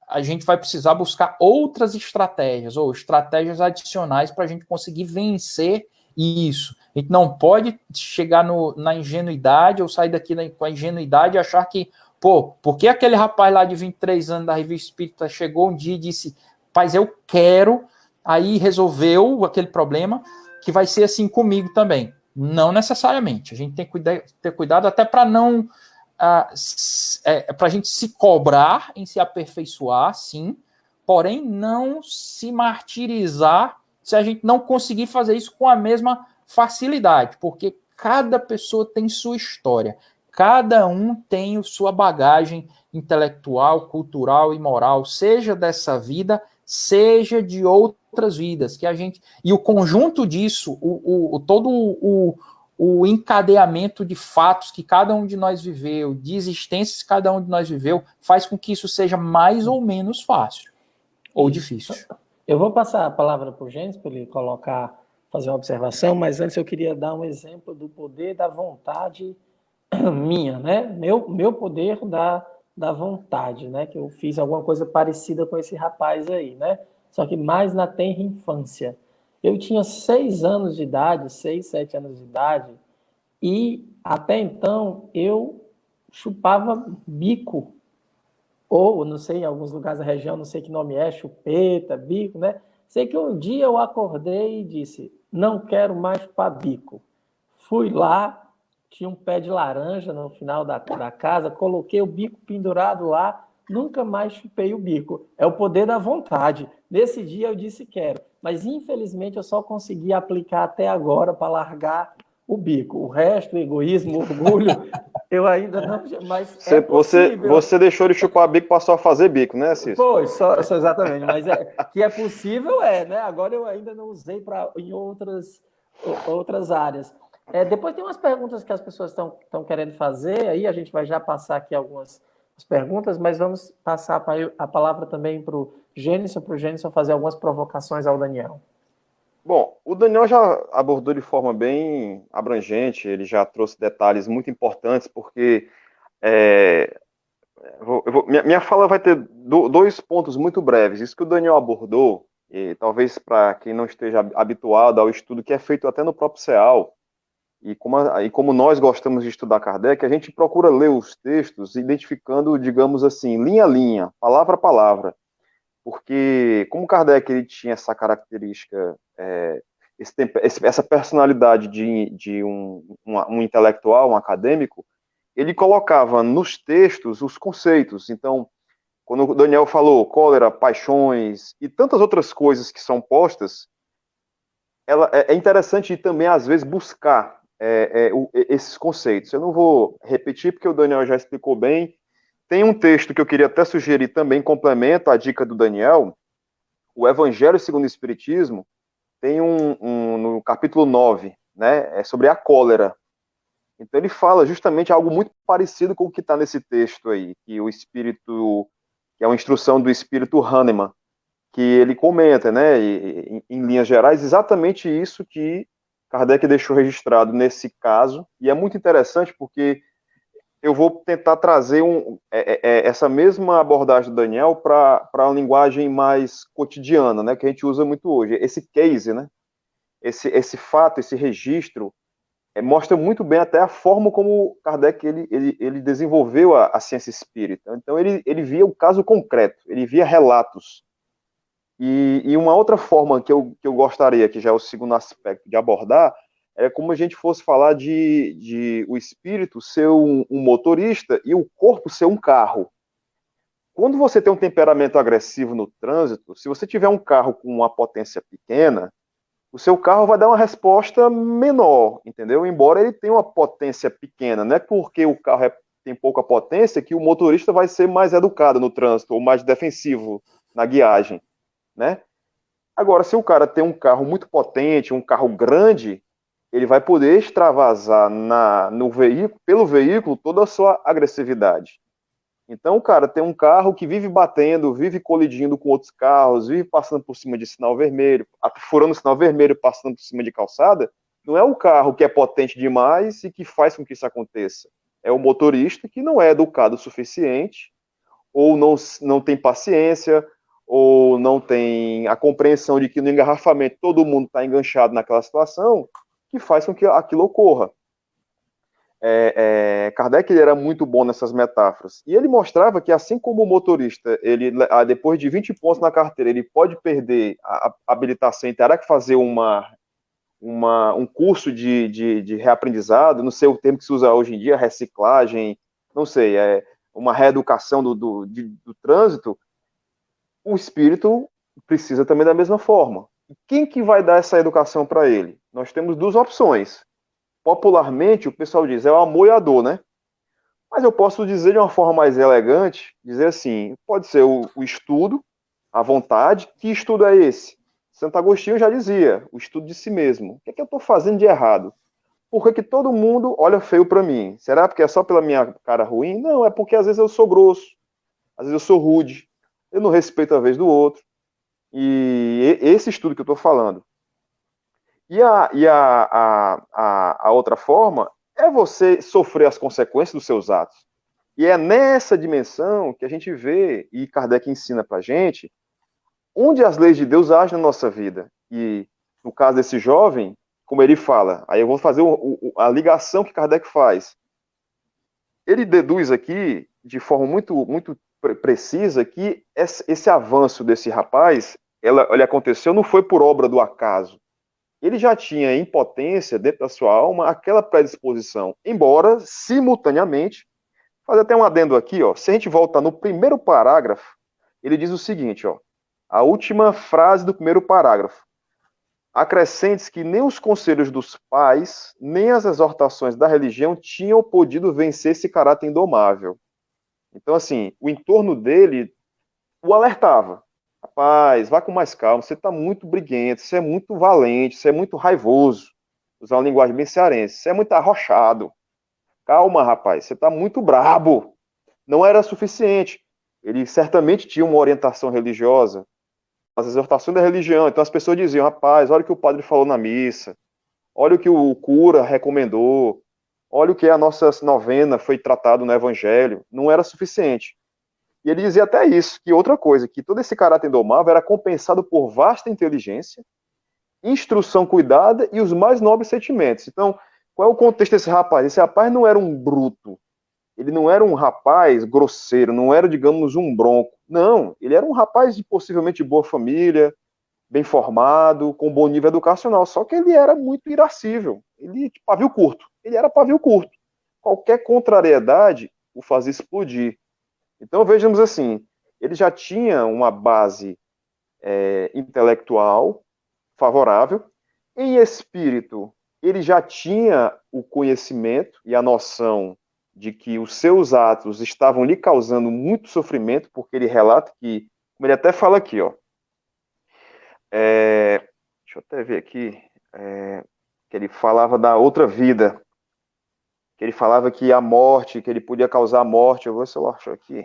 a gente vai precisar buscar outras estratégias, ou estratégias adicionais para a gente conseguir vencer isso. A gente não pode chegar na ingenuidade, ou sair daqui com a ingenuidade e achar que, por que aquele rapaz lá de 23 anos da Revista Espírita chegou um dia e disse, paz, eu quero, aí resolveu aquele problema, que vai ser assim comigo também. Não necessariamente. A gente tem que ter cuidado até para não... para a gente se cobrar em se aperfeiçoar, sim, porém não se martirizar se a gente não conseguir fazer isso com a mesma facilidade, porque cada pessoa tem sua história, cada um tem sua bagagem intelectual, cultural e moral, seja dessa vida, seja de outras vidas, que a gente... E o conjunto disso, todo o encadeamento de fatos que cada um de nós viveu, de existências que cada um de nós viveu, faz com que isso seja mais ou menos fácil, ou difícil. Eu vou passar a palavra para o Gênesis, para ele fazer uma observação, mas antes eu queria dar um exemplo do poder da vontade minha, né? Meu poder da vontade, né? Que eu fiz alguma coisa parecida com esse rapaz aí, né? Só que mais na tenra infância. Eu tinha 6 anos de idade, 6, 7 anos de idade, e até então eu chupava bico, ou não sei, em alguns lugares da região, não sei que nome é, chupeta, bico, né? Sei que um dia eu acordei e disse, não quero mais chupar bico. Fui lá, tinha um pé de laranja no final da casa, coloquei o bico pendurado lá, nunca mais chupei o bico. É o poder da vontade. Nesse dia eu disse quero, mas infelizmente eu só consegui aplicar até agora para largar o bico. O resto, o egoísmo, o orgulho, eu ainda não, mas é possível. Você deixou de chupar bico e passou a fazer bico, né, Cícero? Foi, só exatamente, mas que é possível, né? Agora eu ainda não usei em outras áreas. Depois tem umas perguntas que as pessoas estão querendo fazer, aí a gente vai já passar aqui algumas perguntas, mas vamos passar a palavra também para o Gênison fazer algumas provocações ao Daniel. Bom, o Daniel já abordou de forma bem abrangente, ele já trouxe detalhes muito importantes, porque minha fala vai ter dois pontos muito breves. Isso que o Daniel abordou, e talvez para quem não esteja habituado ao estudo que é feito até no próprio CEAL, e como nós gostamos de estudar Kardec, a gente procura ler os textos identificando, digamos assim, linha a linha, palavra a palavra. Porque, como Kardec ele tinha essa característica, essa personalidade de um intelectual, um acadêmico, ele colocava nos textos os conceitos. Então, quando o Daniel falou cólera, paixões e tantas outras coisas que são postas, é interessante também, às vezes, buscar esses conceitos. Eu não vou repetir, porque o Daniel já explicou bem. Tem um texto que eu queria até sugerir também, complemento a dica do Daniel, o Evangelho segundo o Espiritismo, tem no capítulo 9, né, sobre a cólera. Então ele fala justamente algo muito parecido com o que está nesse texto aí, que é uma instrução do Espírito Hahnemann, que ele comenta, né, em linhas gerais, exatamente isso que Kardec deixou registrado nesse caso, e é muito interessante porque eu vou tentar trazer essa mesma abordagem do Daniel para uma linguagem mais cotidiana, né, que a gente usa muito hoje. Esse case, né, esse fato, esse registro, mostra muito bem até a forma como Kardec ele desenvolveu a ciência espírita. Então ele via o caso concreto, ele via relatos. E uma outra forma que eu gostaria, que já é o segundo aspecto de abordar, é como a gente fosse falar de o espírito ser um motorista e o corpo ser um carro. Quando você tem um temperamento agressivo no trânsito, se você tiver um carro com uma potência pequena, o seu carro vai dar uma resposta menor, entendeu? Embora ele tenha uma potência pequena. Não é porque o carro tem pouca potência que o motorista vai ser mais educado no trânsito ou mais defensivo na guiagem, né? Agora, se o cara tem um carro muito potente, um carro grande, ele vai poder extravasar pelo veículo toda a sua agressividade. Então, o cara tem um carro que vive batendo, vive colidindo com outros carros, vive passando por cima de sinal vermelho, furando sinal vermelho, passando por cima de calçada. Não é o carro que é potente demais e que faz com que isso aconteça. É o motorista que não é educado o suficiente, ou não tem paciência, ou não tem a compreensão de que no engarrafamento todo mundo está enganchado naquela situação, que faz com que aquilo ocorra. Kardec ele era muito bom nessas metáforas. E ele mostrava que, assim como o motorista, depois de 20 pontos na carteira, ele pode perder a habilitação e terá que fazer um curso de reaprendizado, não sei o termo que se usa hoje em dia, reciclagem, não sei, uma reeducação do trânsito, o espírito precisa também da mesma forma. E quem que vai dar essa educação para ele? Nós temos duas opções. Popularmente, o pessoal diz, é o amor e a dor, né? Mas eu posso dizer de uma forma mais elegante, dizer assim, pode ser o estudo, a vontade. Que estudo é esse? Santo Agostinho já dizia, o estudo de si mesmo. O que é que eu estou fazendo de errado? Por que todo mundo olha feio para mim? Será porque é só pela minha cara ruim? Não, é porque às vezes eu sou grosso, às vezes eu sou rude, eu não respeito a vez do outro. E esse estudo que eu estou falando. E a outra forma é você sofrer as consequências dos seus atos. E é nessa dimensão que a gente vê, e Kardec ensina para a gente, onde as leis de Deus agem na nossa vida. E no caso desse jovem, como ele fala, aí eu vou fazer a ligação que Kardec faz. Ele deduz aqui, de forma muito, muito precisa, que esse avanço desse rapaz, ele aconteceu, não foi por obra do acaso. Ele já tinha em potência, dentro da sua alma, aquela predisposição, embora, simultaneamente, fazer até um adendo aqui, ó. Se a gente volta no primeiro parágrafo, ele diz o seguinte, ó. A última frase do primeiro parágrafo. Acrescentes que nem os conselhos dos pais, nem as exortações da religião tinham podido vencer esse caráter indomável. Então, assim, o entorno dele o alertava. Rapaz, vá com mais calma, você está muito briguento, você é muito valente, você é muito raivoso. Usar uma linguagem bem cearense. Você é muito arrochado. Calma, rapaz, você está muito brabo. Não era suficiente. Ele certamente tinha uma orientação religiosa, as exortações da religião. Então as pessoas diziam, rapaz, olha o que o padre falou na missa, olha o que o cura recomendou, olha o que a nossa novena foi tratado no evangelho. Não era suficiente. E ele dizia até isso, que outra coisa, que todo esse caráter indomável era compensado por vasta inteligência, instrução cuidada e os mais nobres sentimentos. Então, qual é o contexto desse rapaz? Esse rapaz não era um bruto, ele não era um rapaz grosseiro, não era, digamos, um bronco. Não, ele era um rapaz de possivelmente boa família, bem formado, com bom nível educacional, só que ele era muito irascível, ele pavio curto, ele era pavio curto. Qualquer contrariedade o fazia explodir. Então, vejamos assim, ele já tinha uma base intelectual favorável, em espírito, ele já tinha o conhecimento e a noção de que os seus atos estavam lhe causando muito sofrimento, porque ele relata que, como ele até fala aqui, ó, deixa eu até ver aqui, que ele falava da outra vida, que ele falava que a morte, que ele podia causar a morte, eu vou ver se eu acho aqui,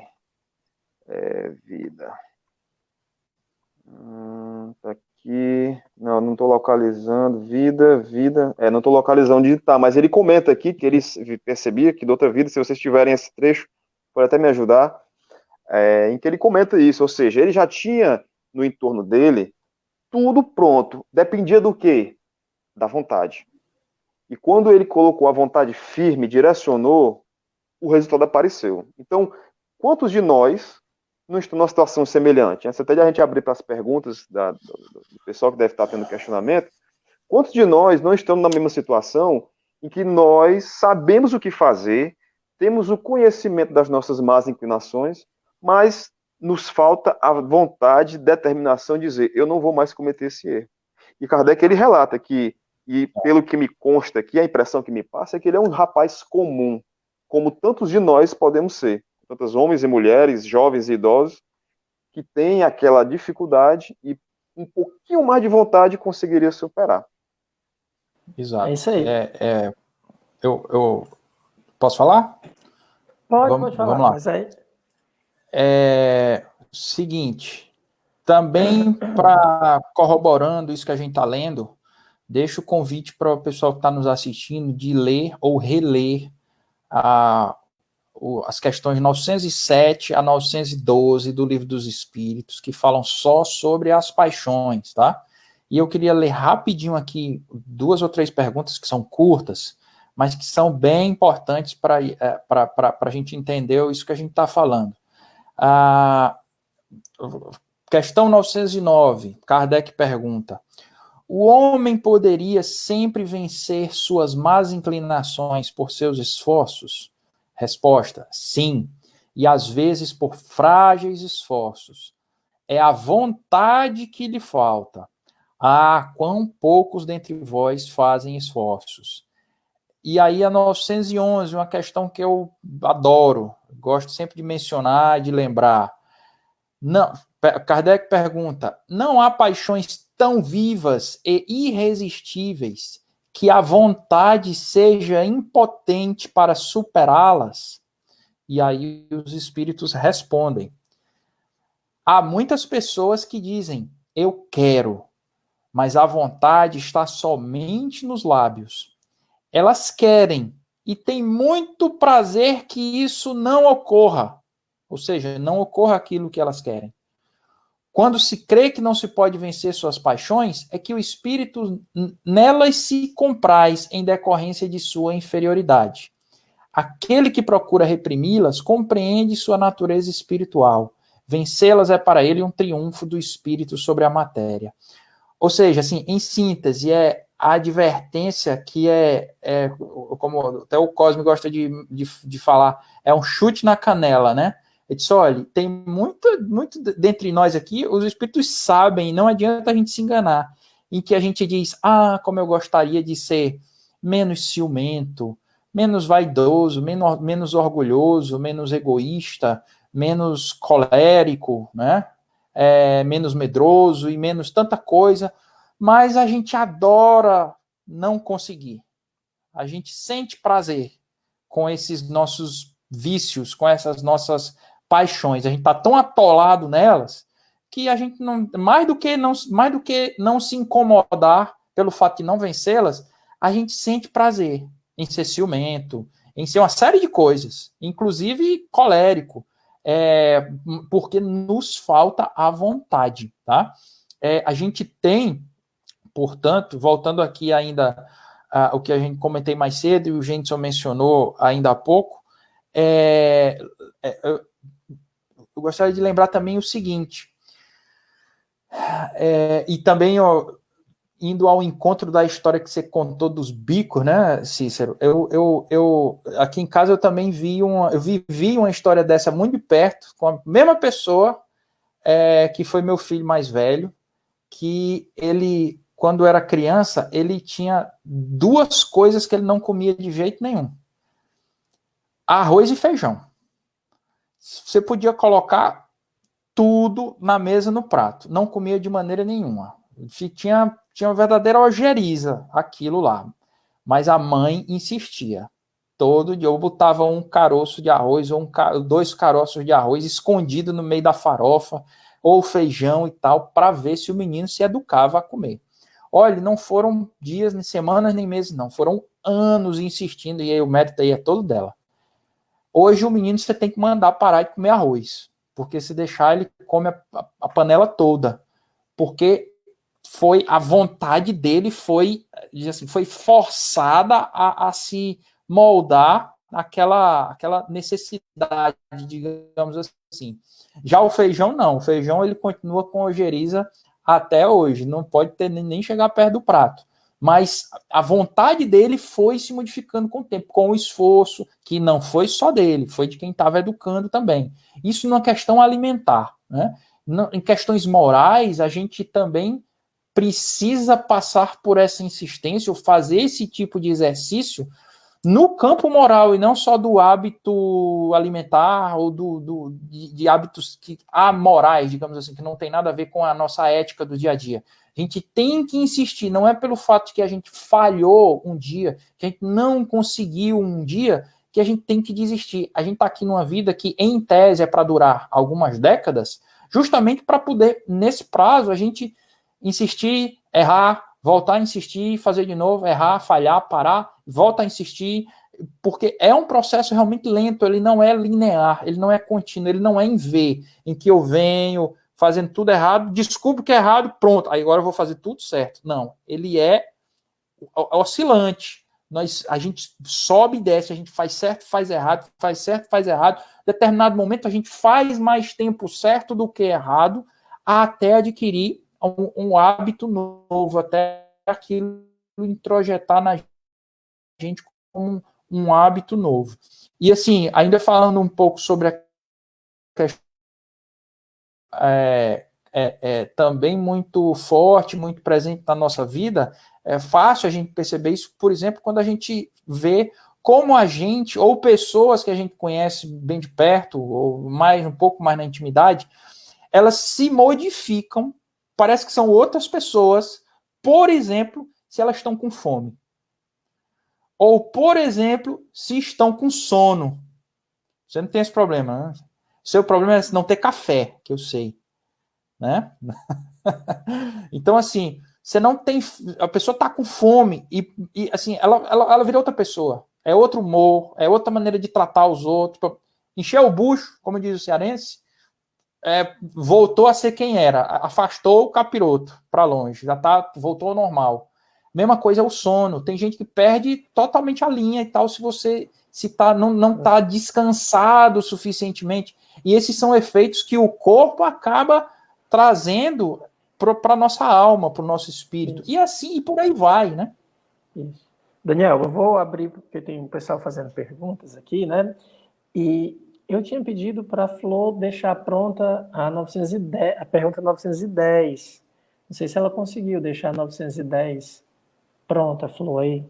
vida, tá aqui, não estou localizando, vida, não estou localizando onde está, mas ele comenta aqui que ele percebia que de outra vida, se vocês tiverem esse trecho, pode até me ajudar, em que ele comenta isso, ou seja, ele já tinha no entorno dele tudo pronto, dependia do quê? Da vontade. E quando ele colocou a vontade firme, direcionou, o resultado apareceu. Então, quantos de nós não estão numa situação semelhante? Antes até de a gente abrir para as perguntas do pessoal que deve estar tendo questionamento, quantos de nós não estamos na mesma situação em que nós sabemos o que fazer, temos o conhecimento das nossas más inclinações, mas nos falta a vontade, determinação de dizer, eu não vou mais cometer esse erro. E Kardec, ele relata que, e pelo que me consta aqui, a impressão que me passa é que ele é um rapaz comum, como tantos de nós podemos ser. Tantos homens e mulheres, jovens e idosos, que têm aquela dificuldade e um pouquinho mais de vontade conseguiria superar. Exato. É isso aí. Eu posso falar? Pode falar. Vamos lá. Mas aí... Seguinte, também para corroborando isso que a gente está lendo, deixo o convite para o pessoal que está nos assistindo de ler ou reler as questões 907 a 912 do Livro dos Espíritos, que falam só sobre as paixões, tá? E eu queria ler rapidinho aqui 2 ou 3 perguntas que são curtas, mas que são bem importantes para a gente entender isso que a gente está falando. Questão 909, Kardec pergunta: o homem poderia sempre vencer suas más inclinações por seus esforços? Resposta: sim, e às vezes por frágeis esforços. É a vontade que lhe falta. Quão poucos dentre vós fazem esforços. E aí a 911, uma questão que eu adoro, gosto sempre de mencionar e de lembrar. Não, Kardec pergunta: não há paixões tão vivas e irresistíveis que a vontade seja impotente para superá-las? E aí os espíritos respondem: há muitas pessoas que dizem, eu quero, mas a vontade está somente nos lábios. Elas querem e têm muito prazer que isso não ocorra. Ou seja, não ocorra aquilo que elas querem. Quando se crê que não se pode vencer suas paixões, é que o espírito nelas se compraz em decorrência de sua inferioridade. Aquele que procura reprimi-las compreende sua natureza espiritual. Vencê-las é para ele um triunfo do espírito sobre a matéria. Ou seja, assim, em síntese, a advertência que como até o Cosme gosta de falar, é um chute na canela, né? Ele disse, olha, tem muito dentre nós aqui, os espíritos sabem, não adianta a gente se enganar, em que a gente diz, como eu gostaria de ser menos ciumento, menos vaidoso, menos orgulhoso, menos egoísta, menos colérico, né? Menos medroso e menos tanta coisa, mas a gente adora não conseguir. A gente sente prazer com esses nossos vícios, com essas nossas paixões. A gente está tão atolado nelas que a gente não, mais do que não se incomodar pelo fato de não vencê-las, a gente sente prazer em ser ciumento, em ser uma série de coisas, inclusive colérico, porque nos falta a vontade, tá? A gente tem, portanto, voltando aqui ainda o que a gente comentei mais cedo e o Gentson mencionou ainda há pouco, eu gostaria de lembrar também o seguinte, e também indo ao encontro da história que você contou dos bicos, né, Cícero? Eu aqui em casa eu também vivi uma história dessa muito de perto, com a mesma pessoa, que foi meu filho mais velho, que ele, quando era criança, ele tinha duas coisas que ele não comia de jeito nenhum: arroz e feijão. Você podia colocar tudo na mesa, no prato, não comia de maneira nenhuma. Tinha uma verdadeira ojeriza aquilo lá. Mas a mãe insistia. Todo dia eu botava um caroço de arroz ou dois caroços de arroz escondido no meio da farofa ou feijão e tal, para ver se o menino se educava a comer. Olha, não foram dias, nem semanas, nem meses, não. Foram anos insistindo, e aí o mérito aí é todo dela. Hoje o menino você tem que mandar parar de comer arroz, porque se deixar ele come a panela toda, porque foi a vontade dele foi forçada a se moldar aquela necessidade, digamos assim. Já o feijão não, o feijão ele continua com ojeriza até hoje, não pode nem chegar perto do prato. Mas a vontade dele foi se modificando com o tempo, com o esforço, que não foi só dele, foi de quem estava educando também. Isso numa questão alimentar, né? Em questões morais, a gente também precisa passar por essa insistência, ou fazer esse tipo de exercício no campo moral, e não só do hábito alimentar ou de hábitos amorais, digamos assim, que não tem nada a ver com a nossa ética do dia a dia. A gente tem que insistir, não é pelo fato de que a gente falhou um dia, que a gente não conseguiu um dia, que a gente tem que desistir. A gente está aqui numa vida que, em tese, é para durar algumas décadas, justamente para poder, nesse prazo, a gente insistir, errar, voltar a insistir, fazer de novo, errar, falhar, parar, volta a insistir, porque é um processo realmente lento, ele não é linear, ele não é contínuo, ele não é em V, em que eu venho fazendo tudo errado, descubro que é errado, pronto, aí agora eu vou fazer tudo certo. Não, ele é oscilante. A gente sobe e desce, a gente faz certo, faz errado, faz certo, faz errado. Em determinado momento a gente faz mais tempo certo do que errado, até adquirir um hábito novo, até aquilo introjetar na gente como um hábito novo. E assim, ainda falando um pouco sobre a questão também muito forte, muito presente na nossa vida, é fácil a gente perceber isso, por exemplo, quando a gente vê como a gente, ou pessoas que a gente conhece bem de perto, ou um pouco mais na intimidade, elas se modificam, parece que são outras pessoas, por exemplo, se elas estão com fome. Ou, por exemplo, se estão com sono. Você não tem esse problema, né? Seu problema é não ter café, que eu sei. Né? Então, assim, você não tem... A pessoa está com fome e assim, ela vira outra pessoa. É outro humor, é outra maneira de tratar os outros. Encher o bucho, como diz o cearense, voltou a ser quem era, afastou o capiroto para longe, voltou ao normal. Mesma coisa é o sono, tem gente que perde totalmente a linha e tal, se você não está descansado suficientemente, e esses são efeitos que o corpo acaba trazendo para a nossa alma, para o nosso espírito. Isso. E assim, e por aí vai, né? Isso. Daniel, eu vou abrir, porque tem um pessoal fazendo perguntas aqui, né? E eu tinha pedido para a Flor deixar pronta a 910, a pergunta 910. Não sei se ela conseguiu deixar a 910 pronta, Flor, aí.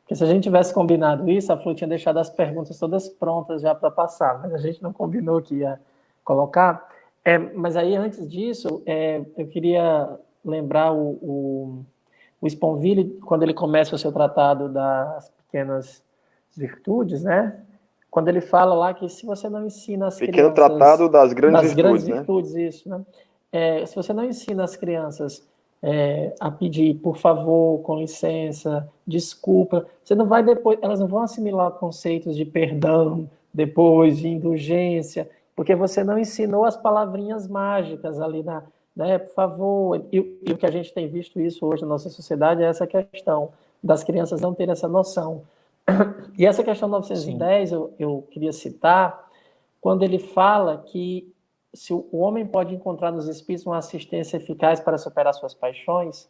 Porque se a gente tivesse combinado isso, a Flor tinha deixado as perguntas todas prontas já para passar, mas a gente não combinou que ia colocar. Mas aí, antes disso, eu queria lembrar o Sponville, quando ele começa o seu tratado das pequenas virtudes, né? Quando ele fala lá que se você não ensina as crianças... Pequeno tratado das grandes virtudes, né? Isso, né? Se você não ensina as crianças a pedir por favor, com licença, desculpa, você não vai depois, elas não vão assimilar conceitos de perdão, depois de indulgência, porque você não ensinou as palavrinhas mágicas ali né, por favor. E o que a gente tem visto isso hoje na nossa sociedade é essa questão das crianças não terem essa noção. E essa questão 910 eu queria citar quando ele fala que se o homem pode encontrar nos espíritos uma assistência eficaz para superar suas paixões,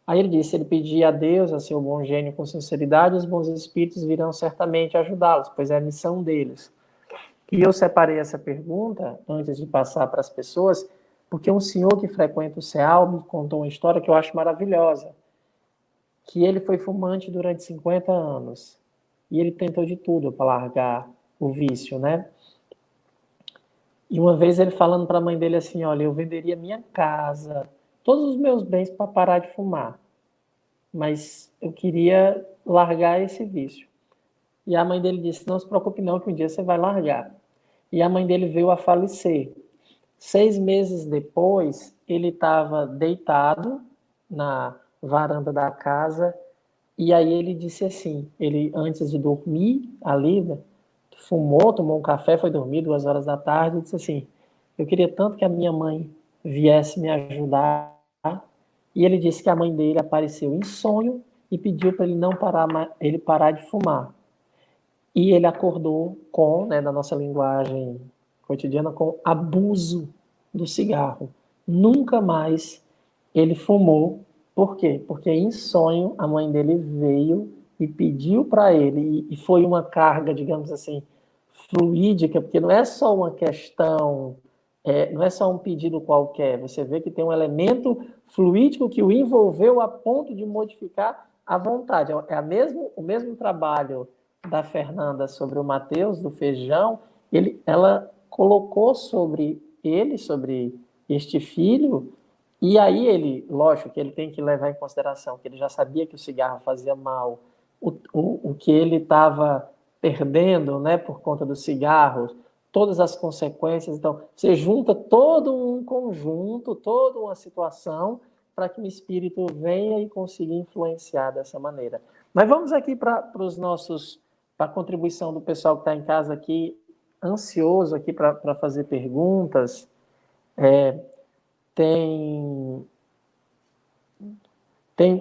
aí ele diz, se ele pedir a Deus, a seu bom gênio com sinceridade, os bons espíritos virão certamente ajudá-los, pois é a missão deles. E eu separei essa pergunta, antes de passar para as pessoas, porque um senhor que frequenta o CEAL me contou uma história que eu acho maravilhosa, que ele foi fumante durante 50 anos, e ele tentou de tudo para largar o vício, né? E uma vez ele falando para a mãe dele assim, olha, eu venderia minha casa, todos os meus bens para parar de fumar, mas eu queria largar esse vício. E a mãe dele disse, não se preocupe não, que um dia você vai largar. E a mãe dele veio a falecer. 6 meses depois, ele estava deitado na varanda da casa, e aí ele disse assim, ele antes de dormir ali, né, fumou, tomou um café, foi dormir 2 horas da tarde e disse assim, eu queria tanto que a minha mãe viesse me ajudar. E ele disse que a mãe dele apareceu em sonho e pediu para ele parar de fumar. E ele acordou com, né, na nossa linguagem cotidiana, com abuso do cigarro. Nunca mais ele fumou. Por quê? Porque em sonho a mãe dele veio e pediu para ele, e foi uma carga, digamos assim, fluídica, porque não é só uma questão, não é só um pedido qualquer, você vê que tem um elemento fluídico que o envolveu a ponto de modificar a vontade. O mesmo trabalho da Fernanda sobre o Mateus, do feijão, ela colocou sobre este filho, e aí ele, lógico que ele tem que levar em consideração que ele já sabia que o cigarro fazia mal, o que ele estava perdendo, né, por conta do cigarro, todas as consequências. Então, você junta todo um conjunto, toda uma situação para que o espírito venha e consiga influenciar dessa maneira. Mas vamos aqui para a contribuição do pessoal que está em casa aqui, ansioso aqui para fazer perguntas. Tem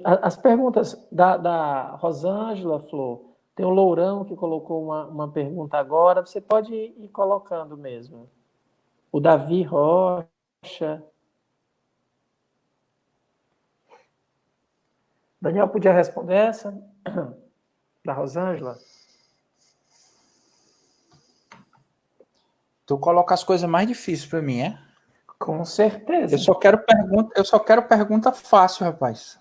as perguntas da Rosângela, Flor. Tem o Lourão que colocou uma pergunta agora. Você pode ir colocando mesmo. O Davi Rocha. Daniel, podia responder essa? Da Rosângela? Tu coloca as coisas mais difíceis para mim, é? Com certeza. Eu só quero pergunta fácil, rapaz.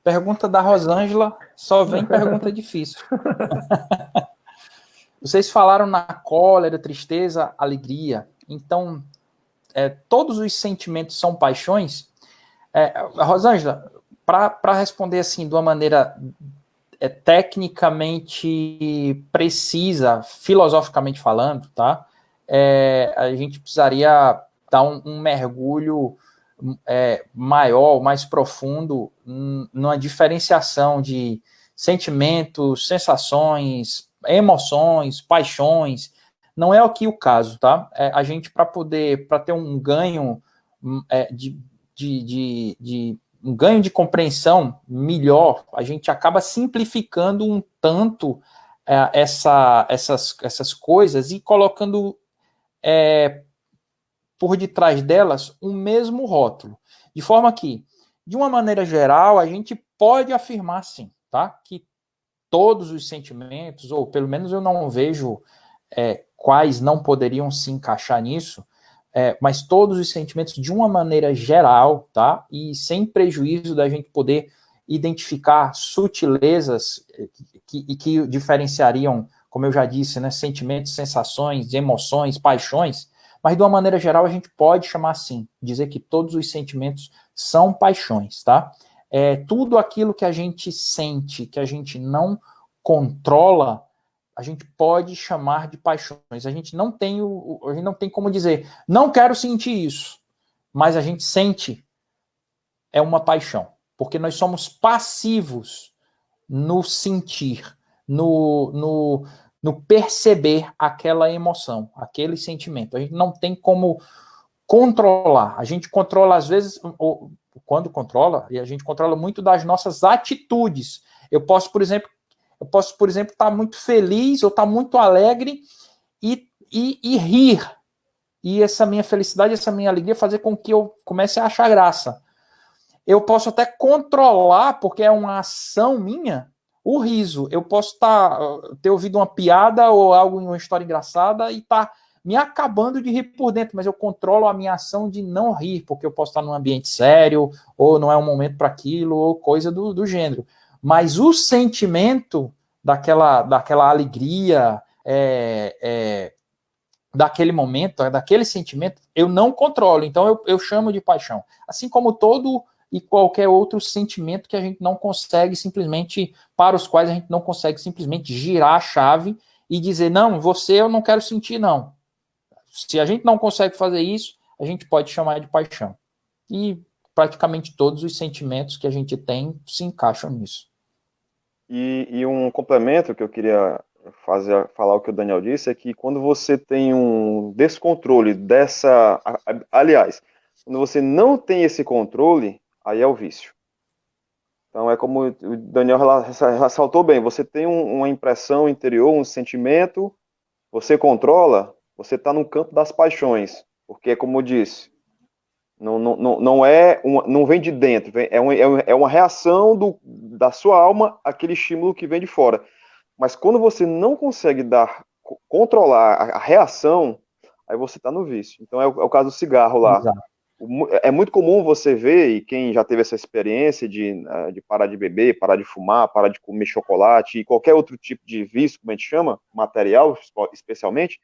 Pergunta da Rosângela, só vem pergunta difícil. Vocês falaram na cólera, tristeza, alegria. Então, todos os sentimentos são paixões? Rosângela, para responder assim, de uma maneira tecnicamente precisa, filosoficamente falando, tá? A gente precisaria dar um mergulho maior, mais profundo, numa diferenciação de sentimentos, sensações, emoções, paixões. Não é aqui o caso, tá? A gente, para ter um ganho um ganho de compreensão melhor, a gente acaba simplificando um tanto essas coisas e colocando por detrás delas o mesmo rótulo. De forma que, de uma maneira geral, a gente pode afirmar, sim, tá? Que todos os sentimentos, ou pelo menos eu não vejo quais não poderiam se encaixar nisso, mas todos os sentimentos, de uma maneira geral, tá? E sem prejuízo da gente poder identificar sutilezas que diferenciariam, como eu já disse, né, sentimentos, sensações, emoções, paixões, mas de uma maneira geral a gente pode chamar assim, dizer que todos os sentimentos são paixões, tá? Tudo aquilo que a gente sente, que a gente não controla, a gente pode chamar de paixões. A gente não tem como dizer, não quero sentir isso, mas a gente sente, é uma paixão, porque nós somos passivos no sentir, no perceber aquela emoção, aquele sentimento. A gente não tem como controlar. A gente controla, às vezes, ou quando controla, e a gente controla muito das nossas atitudes. Eu posso, por exemplo, estar muito feliz ou estar muito alegre e rir. E essa minha felicidade, essa minha alegria fazer com que eu comece a achar graça. Eu posso até controlar, porque é uma ação minha, o riso. Eu posso ter ouvido uma piada ou algo em uma história engraçada e estar me acabando de rir por dentro, mas eu controlo a minha ação de não rir, porque eu posso estar num ambiente sério, ou não é um momento para aquilo, ou coisa do gênero. Mas o sentimento daquela alegria, daquele momento, daquele sentimento, eu não controlo. Então eu chamo de paixão. Assim como todo e qualquer outro sentimento que a gente não consegue simplesmente, para os quais a gente não consegue simplesmente girar a chave e dizer, não, você eu não quero sentir, não. Se a gente não consegue fazer isso, a gente pode chamar de paixão. E praticamente todos os sentimentos que a gente tem se encaixam nisso. E um complemento que eu queria falar o que o Daniel disse, é que quando você tem um descontrole dessa... Aliás, quando você não tem esse controle, aí é o vício. Então é como o Daniel ressaltou bem, você tem uma impressão interior, um sentimento, você controla, você está no campo das paixões, porque como eu disse, não vem de dentro, é uma reação da sua alma àquele estímulo que vem de fora. Mas quando você não consegue controlar a reação, aí você está no vício. Então é o caso do cigarro lá. Exato. É muito comum você ver, e quem já teve essa experiência de parar de beber, parar de fumar, parar de comer chocolate e qualquer outro tipo de vício, como a gente chama, material especialmente,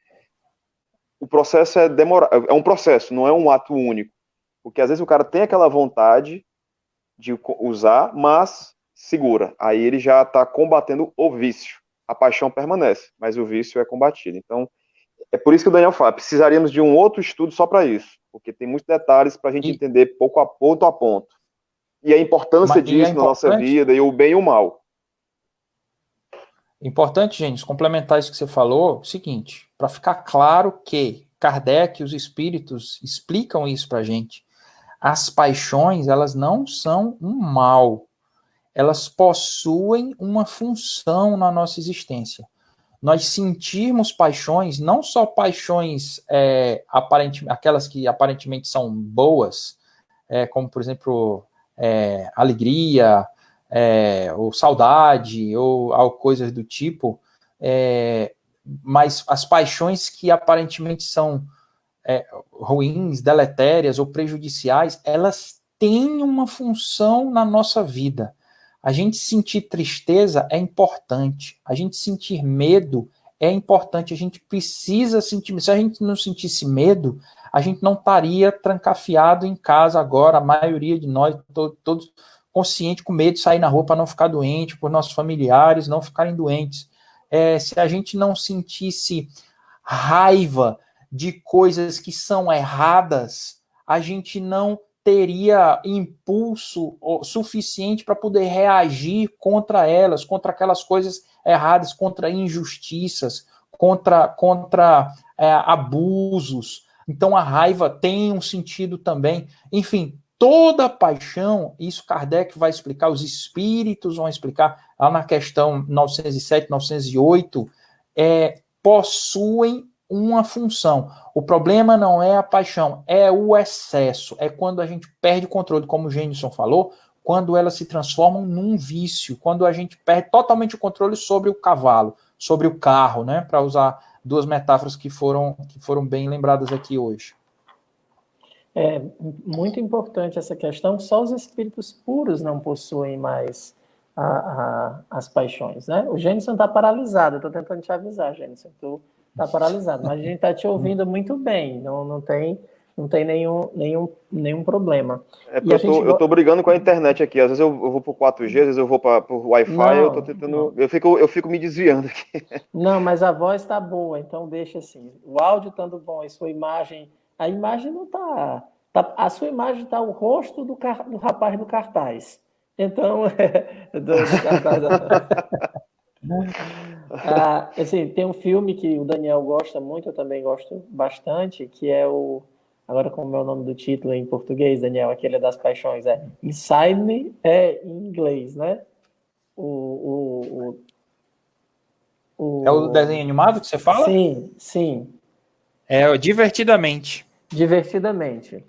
o processo é um processo, não é um ato único. Porque às vezes o cara tem aquela vontade de usar, mas segura. Aí ele já está combatendo o vício. A paixão permanece, mas o vício é combatido. Então, é por isso que o Daniel fala, precisaríamos de um outro estudo só para isso, porque tem muitos detalhes para a gente entender ponto a ponto. E a importância disso na nossa vida, e o bem e o mal. Importante, gente, complementar isso que você falou, o seguinte, para ficar claro que Kardec e os espíritos explicam isso para a gente. As paixões, elas não são um mal. Elas possuem uma função na nossa existência. Nós sentirmos paixões, não só paixões aquelas que aparentemente são boas, como, por exemplo, alegria, ou saudade, ou coisas do tipo, mas as paixões que aparentemente são ruins, deletérias ou prejudiciais, elas têm uma função na nossa vida. A gente sentir tristeza é importante, a gente sentir medo é importante, a gente precisa sentir. Se a gente não sentisse medo, a gente não estaria trancafiado em casa agora, a maioria de nós, todos conscientes, com medo de sair na rua para não ficar doente, por nossos familiares não ficarem doentes. Se a gente não sentisse raiva de coisas que são erradas, a gente não teria impulso suficiente para poder reagir contra elas, contra aquelas coisas erradas, contra injustiças, contra abusos. Então a raiva tem um sentido também. Enfim, toda paixão, isso Kardec vai explicar, os espíritos vão explicar, lá na questão 907, 908, possuem uma função. O problema não é a paixão, é o excesso. É quando a gente perde o controle, como o Gênison falou, quando elas se transformam num vício, quando a gente perde totalmente o controle sobre o cavalo, sobre o carro, né? Para usar duas metáforas que foram bem lembradas aqui hoje. É muito importante essa questão. Só os espíritos puros não possuem mais as paixões, né? O Gênison está paralisado. Eu estou tentando te avisar, Gênison. Tu está paralisado, mas a gente está te ouvindo muito bem. Não tem nenhum problema. É porque eu tô brigando com a internet aqui. Às vezes eu vou pro 4G, às vezes eu vou para o Wi-Fi, eu tô tentando. Eu fico me desviando aqui. Não, mas a voz está boa, então deixa assim. O áudio estando bom e sua imagem. A imagem não está. A sua imagem está o rosto do rapaz do cartaz. Então, do cartaz. Assim, tem um filme que o Daniel gosta muito, eu também gosto bastante, que é o. Agora, como é o nome do título em português, Daniel? Aquele das paixões. Inside Me em inglês, né? É o desenho animado que você fala? Sim, sim. É Divertidamente. Divertidamente.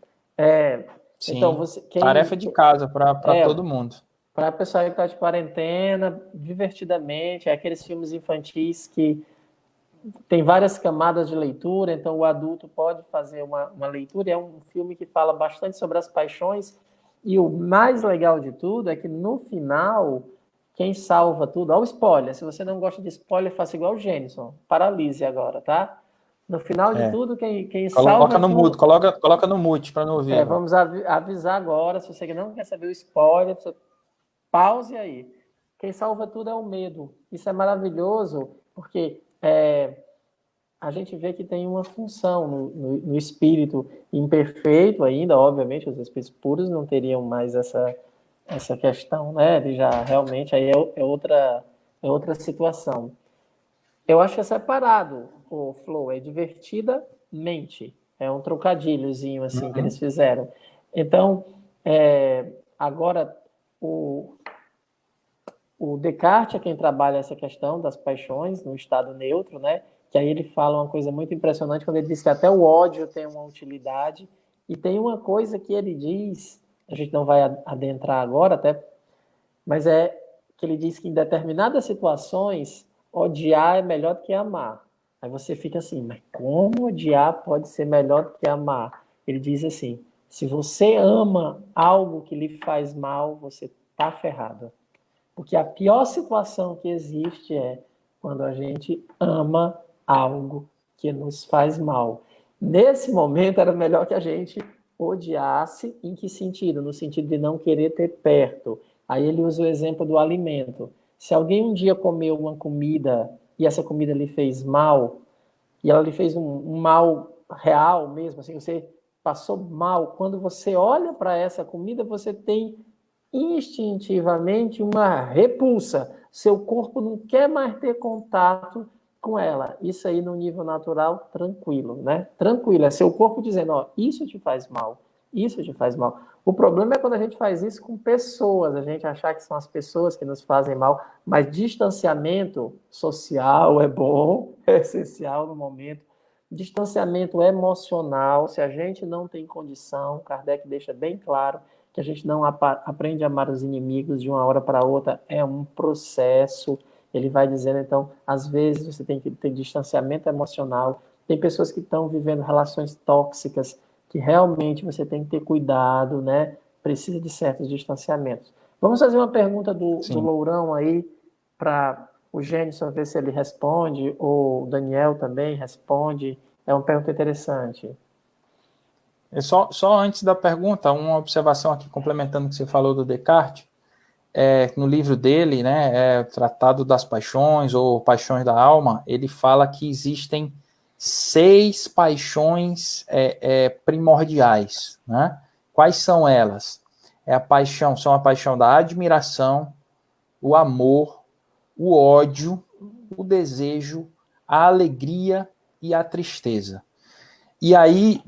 Sim, então, tarefa de casa para todo mundo. Para a pessoa que está de quarentena, Divertidamente, é aqueles filmes infantis que tem várias camadas de leitura, então o adulto pode fazer uma leitura, é um filme que fala bastante sobre as paixões, e o mais legal de tudo é que no final, quem salva tudo, olha o spoiler, se você não gosta de spoiler, faça igual o Gênison, paralise agora, tá? No final de tudo, quem salva no tudo... mute, coloca no mute para não ouvir. Vamos avisar agora, se você não quer saber o spoiler, você pause aí. Quem salva tudo é o medo. Isso é maravilhoso, porque a gente vê que tem uma função no espírito imperfeito ainda, obviamente, os espíritos puros não teriam mais essa questão, né? De já realmente aí é outra situação. Eu acho que é separado, o Flow, é divertidamente. É um trocadilhozinho assim que eles fizeram. Então, agora o Descartes é quem trabalha essa questão das paixões no estado neutro, né? Que aí ele fala uma coisa muito impressionante quando ele diz que até o ódio tem uma utilidade. E tem uma coisa que ele diz, a gente não vai adentrar agora até, mas que ele diz que em determinadas situações odiar é melhor do que amar. Aí você fica assim, mas como odiar pode ser melhor do que amar? Ele diz assim, se você ama algo que lhe faz mal, você está ferrado. Porque a pior situação que existe é quando a gente ama algo que nos faz mal. Nesse momento, era melhor que a gente odiasse. Em que sentido? No sentido de não querer ter perto. Aí ele usa o exemplo do alimento. Se alguém um dia comeu uma comida e essa comida lhe fez mal, e ela lhe fez um mal real mesmo, assim, você passou mal, quando você olha para essa comida, você tem instintivamente uma repulsa. Seu corpo não quer mais ter contato com ela. Isso aí no nível natural, tranquilo, né? Tranquilo, é seu corpo dizendo, ó, isso te faz mal, isso te faz mal. O problema é quando a gente faz isso com pessoas, a gente achar que são as pessoas que nos fazem mal, mas distanciamento social é bom, é essencial no momento. Distanciamento emocional, se a gente não tem condição, Kardec deixa bem claro que a gente não aprende a amar os inimigos de uma hora para outra, é um processo. Ele vai dizendo, então, às vezes você tem que ter distanciamento emocional. Tem pessoas que estão vivendo relações tóxicas, que realmente você tem que ter cuidado, né? Precisa de certos distanciamentos. Vamos fazer uma pergunta do Lourão aí, para o Gênison ver se ele responde, ou o Daniel também responde. É uma pergunta interessante. Só antes da pergunta, uma observação aqui, complementando o que você falou do Descartes. No livro dele, né, Tratado das Paixões, ou Paixões da Alma, ele fala que existem 6 paixões primordiais, né? Quais são elas? São a paixão da admiração, o amor, o ódio, o desejo, a alegria e a tristeza. E aí,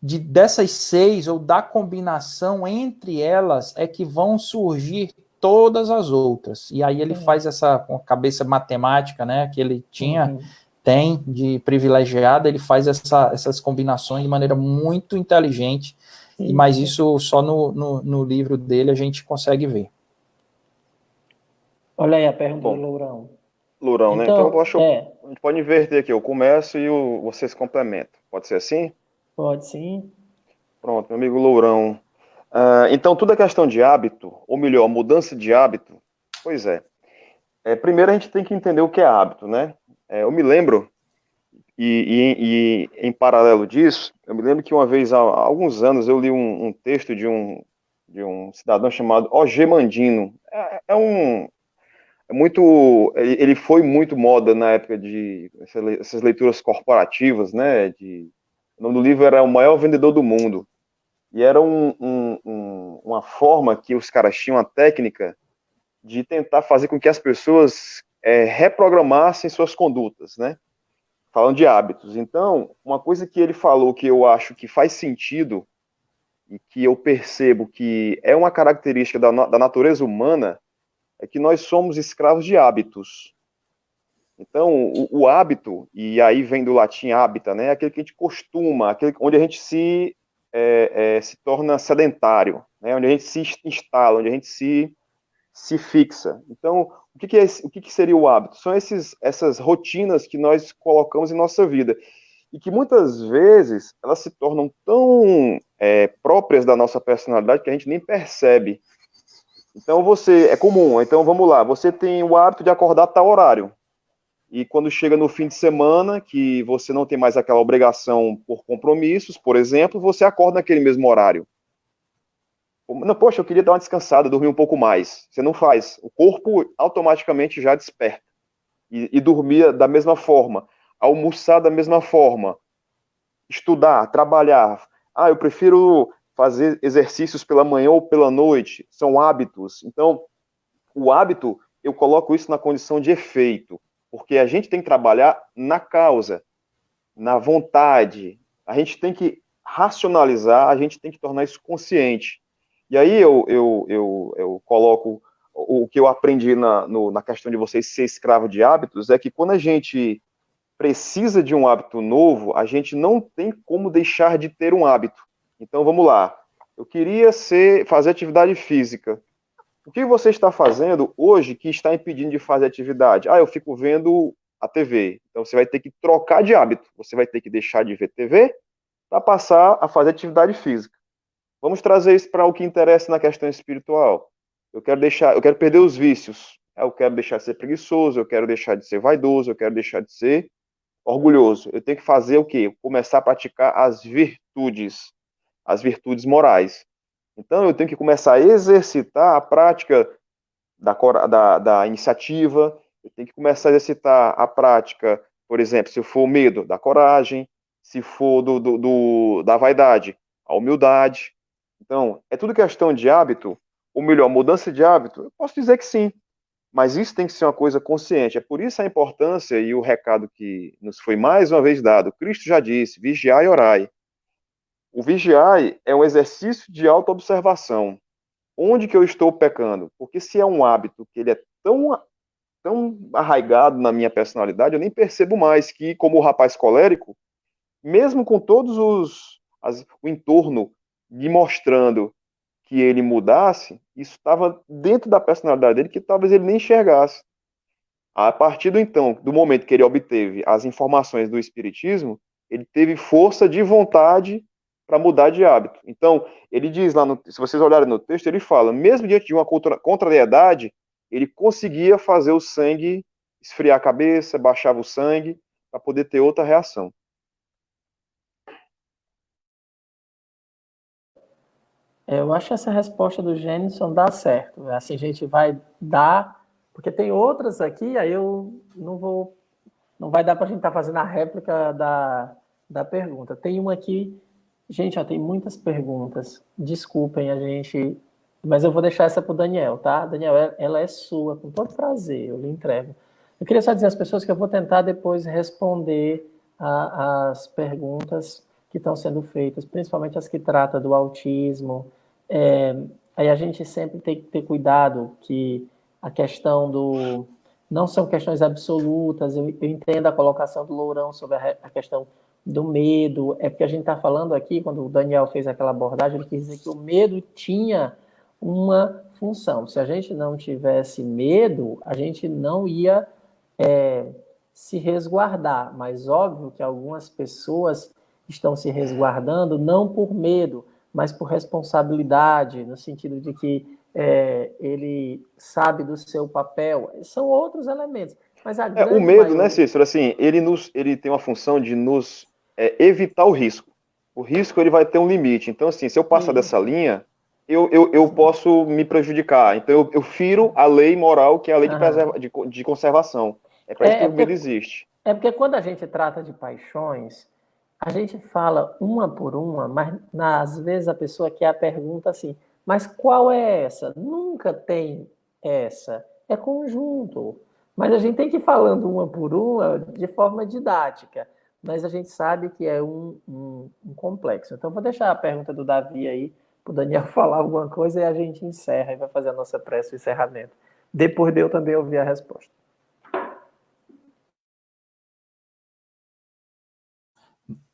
dessas 6, ou da combinação entre elas, é que vão surgir todas as outras. E aí ele faz essa com a cabeça matemática, né, que ele tinha, tem de privilegiada, ele faz essas combinações de maneira muito inteligente, mas isso só no livro dele a gente consegue ver. Olha aí a pergunta do Lourão. Lourão, né? Então eu acho que a gente pode inverter aqui, eu começo e vocês complementam. Pode ser assim? Pode sim. Pronto, meu amigo Lourão. Então, tudo é questão de hábito, ou melhor, mudança de hábito. Pois é. Primeiro a gente tem que entender o que é hábito, né? Eu me lembro, e em paralelo disso, eu me lembro que uma vez, há alguns anos, eu li um texto de um cidadão chamado O.G. Mandino. Ele foi muito moda na época de essas leituras corporativas, né? O nome do livro era O Maior Vendedor do Mundo. E era uma forma que os caras tinham, a técnica de tentar fazer com que as pessoas reprogramassem suas condutas, né? Falando de hábitos. Então, uma coisa que ele falou que eu acho que faz sentido e que eu percebo que é uma característica da natureza humana é que nós somos escravos de hábitos. Então, o hábito, e aí vem do latim habita, né? Aquele que a gente costuma, aquele onde a gente se torna sedentário, né? Onde a gente se instala, onde a gente se fixa. Então, o que seria o hábito? São essas rotinas que nós colocamos em nossa vida e que muitas vezes elas se tornam tão próprias da nossa personalidade que a gente nem percebe. Então é comum, então vamos lá, você tem o hábito de acordar a tal horário, e quando chega no fim de semana, que você não tem mais aquela obrigação por compromissos, por exemplo, você acorda naquele mesmo horário. Não, poxa, eu queria dar uma descansada, dormir um pouco mais. Você não faz. O corpo automaticamente já desperta. E dormir da mesma forma, almoçar da mesma forma, estudar, trabalhar. Eu prefiro fazer exercícios pela manhã ou pela noite. São hábitos. Então, o hábito, eu coloco isso na condição de efeito, porque a gente tem que trabalhar na causa, na vontade. A gente tem que racionalizar, a gente tem que tornar isso consciente. E aí eu coloco o que eu aprendi na questão de você ser escravo de hábitos, é que quando a gente precisa de um hábito novo, a gente não tem como deixar de ter um hábito. Então vamos lá. Eu queria fazer atividade física. O que você está fazendo hoje que está impedindo de fazer atividade? Eu fico vendo a TV. Então você vai ter que trocar de hábito. Você vai ter que deixar de ver TV para passar a fazer atividade física. Vamos trazer isso para o que interessa na questão espiritual. Eu quero perder os vícios. Eu quero deixar de ser preguiçoso, eu quero deixar de ser vaidoso, eu quero deixar de ser orgulhoso. Eu tenho que fazer o quê? Começar a praticar as virtudes morais. Então, eu tenho que começar a exercitar a prática da iniciativa, eu tenho que começar a exercitar a prática, por exemplo, se for o medo, da coragem, se for da vaidade, a humildade. Então, é tudo questão de hábito, ou melhor, mudança de hábito? Eu posso dizer que sim, mas isso tem que ser uma coisa consciente. É por isso a importância e o recado que nos foi mais uma vez dado. Cristo já disse, vigiai e orai. O vigiai é um exercício de autoobservação. Onde que eu estou pecando? Porque se é um hábito que ele é tão arraigado na minha personalidade, eu nem percebo mais que, como o rapaz colérico, mesmo com todos o entorno me mostrando que ele mudasse, isso estava dentro da personalidade dele que talvez ele nem enxergasse. A partir do momento que ele obteve as informações do Espiritismo, ele teve força de vontade para mudar de hábito. Então, ele diz lá, se vocês olharem no texto, ele fala, mesmo diante de uma contrariedade, ele conseguia fazer o sangue esfriar a cabeça, baixava o sangue, para poder ter outra reação. Eu acho que essa resposta do Gênison dá certo. Assim, a gente vai dar, porque tem outras aqui, aí eu não vai dar para a gente estar fazendo a réplica da pergunta. Tem uma aqui, gente, tem muitas perguntas. Desculpem a gente, mas eu vou deixar essa para o Daniel, tá? Daniel, ela é sua, com todo prazer, eu lhe entrego. Eu queria só dizer às pessoas que eu vou tentar depois responder as perguntas que estão sendo feitas, principalmente as que tratam do autismo. Aí a gente sempre tem que ter cuidado que a questão não são questões absolutas. Eu entendo a colocação do Lourão sobre a questão do medo. É porque a gente está falando aqui, quando o Daniel fez aquela abordagem, ele quis dizer que o medo tinha uma função. Se a gente não tivesse medo, a gente não ia se resguardar. Mas óbvio que algumas pessoas estão se resguardando não por medo, mas por responsabilidade, no sentido de que ele sabe do seu papel. São outros elementos. Mas a O grande medo, maioria... né, Cícero, assim, ele tem uma função de nos evitar o risco. O risco ele vai ter um limite. Então, assim, se eu passar dessa linha, eu posso me prejudicar. Então, eu firo a lei moral, que é a lei de conservação. É para isso que o medo existe. É porque quando a gente trata de paixões, a gente fala uma por uma, mas às vezes a pessoa quer a pergunta assim, mas qual é essa? Nunca tem essa. É conjunto. Mas a gente tem que ir falando uma por uma de forma didática. Mas a gente sabe que é um complexo. Então, vou deixar a pergunta do Davi aí, para o Daniel falar alguma coisa e a gente encerra e vai fazer a nossa prece de encerramento. Depois de eu também ouvir a resposta.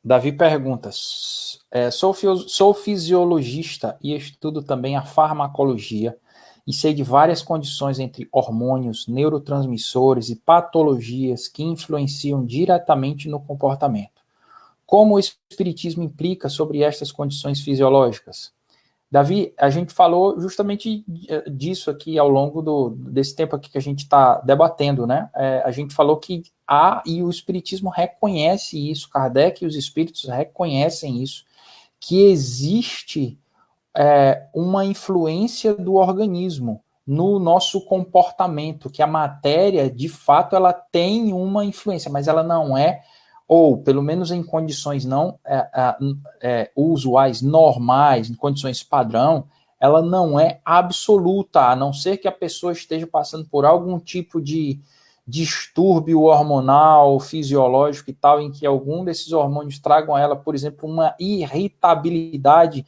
Davi pergunta: sou fisiologista e estudo também a farmacologia e sei de várias condições entre hormônios, neurotransmissores e patologias que influenciam diretamente no comportamento. Como o espiritismo implica sobre estas condições fisiológicas? Davi, a gente falou justamente disso aqui ao longo desse tempo aqui que a gente está debatendo, né? A gente falou que e o Espiritismo reconhece isso, Kardec e os Espíritos reconhecem isso, que existe uma influência do organismo no nosso comportamento, que a matéria, de fato, ela tem uma influência, mas ela não ou pelo menos em condições não usuais, normais, em condições padrão, ela não é absoluta, a não ser que a pessoa esteja passando por algum tipo de distúrbio hormonal, fisiológico e tal, em que algum desses hormônios tragam a ela, por exemplo, uma irritabilidade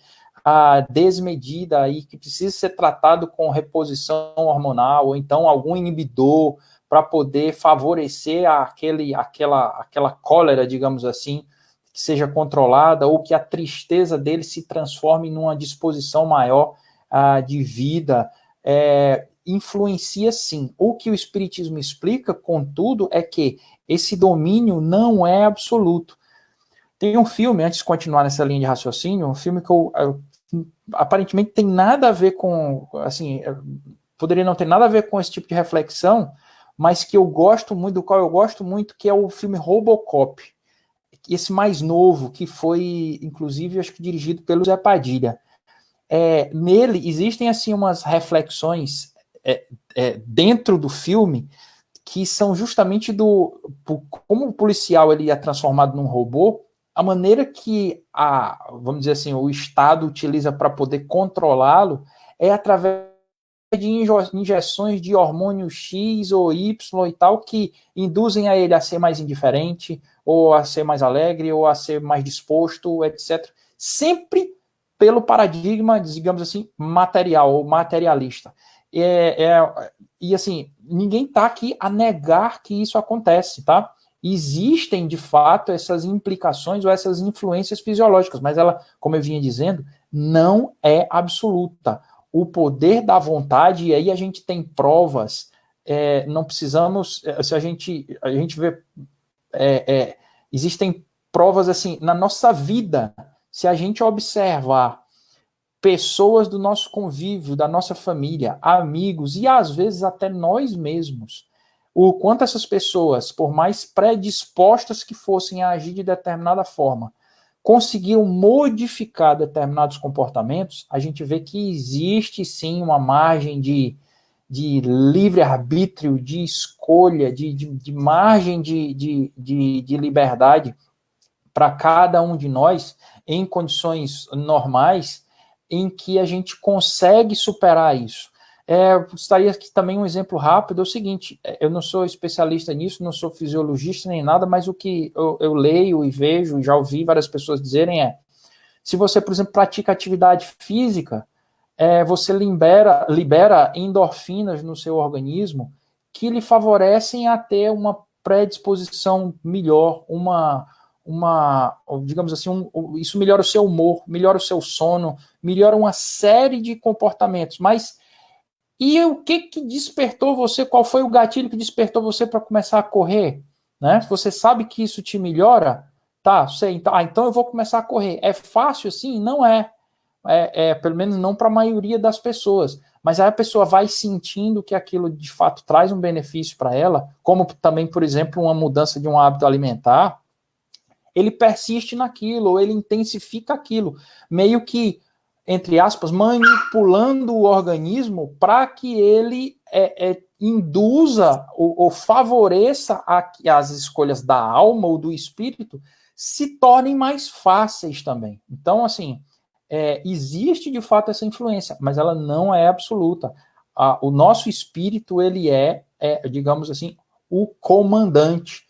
desmedida e que precisa ser tratado com reposição hormonal, ou então algum inibidor para poder favorecer aquela cólera, digamos assim, que seja controlada, ou que a tristeza dele se transforme numa disposição maior de vida, influencia sim. O que o Espiritismo explica, contudo, é que esse domínio não é absoluto. Tem um filme, antes de continuar nessa linha de raciocínio, um filme que aparentemente tem nada a ver com, assim, poderia não ter nada a ver com esse tipo de reflexão, mas que eu gosto muito, do qual eu gosto muito, que é o filme Robocop. Esse mais novo, que foi, inclusive, acho que dirigido pelo Zé Padilha. Nele existem, assim, umas reflexões dentro do filme que são justamente como o policial ele é transformado num robô, a maneira que vamos dizer assim, o Estado utiliza para poder controlá-lo é através de injeções de hormônio X ou Y e tal, que induzem a ele a ser mais indiferente, ou a ser mais alegre, ou a ser mais disposto, etc. Sempre pelo paradigma, digamos assim, material ou materialista. E assim, ninguém está aqui a negar que isso acontece, tá? Existem, de fato, essas implicações ou essas influências fisiológicas, mas ela, como eu vinha dizendo, não é absoluta. O poder da vontade, e aí a gente tem provas, não precisamos, se a gente vê, existem provas assim, na nossa vida, se a gente observar pessoas do nosso convívio, da nossa família, amigos e às vezes até nós mesmos, o quanto essas pessoas, por mais predispostas que fossem a agir de determinada forma, conseguiram modificar determinados comportamentos, a gente vê que existe sim uma margem de livre-arbítrio, de escolha, de margem de liberdade para cada um de nós em condições normais em que a gente consegue superar isso. Gostaria aqui também um exemplo rápido, é o seguinte, eu não sou especialista nisso, não sou fisiologista nem nada, mas o que eu leio e vejo, e já ouvi várias pessoas dizerem se você, por exemplo, pratica atividade física, você libera endorfinas no seu organismo que lhe favorecem a ter uma predisposição melhor, digamos assim, isso melhora o seu humor, melhora o seu sono, melhora uma série de comportamentos. Mas e o que despertou você? Qual foi o gatilho que despertou você para começar a correr? Né? Se você sabe que isso te melhora, tá, sei, então eu vou começar a correr. É fácil assim? Não é. Pelo menos não para a maioria das pessoas. Mas aí a pessoa vai sentindo que aquilo de fato traz um benefício para ela, como também, por exemplo, uma mudança de um hábito alimentar, ele persiste naquilo, ou ele intensifica aquilo, meio que, entre aspas, manipulando o organismo para que ele induza ou favoreça as escolhas da alma ou do espírito se tornem mais fáceis também. Então, assim, existe de fato essa influência, mas ela não é absoluta. O nosso espírito, ele digamos assim, o comandante.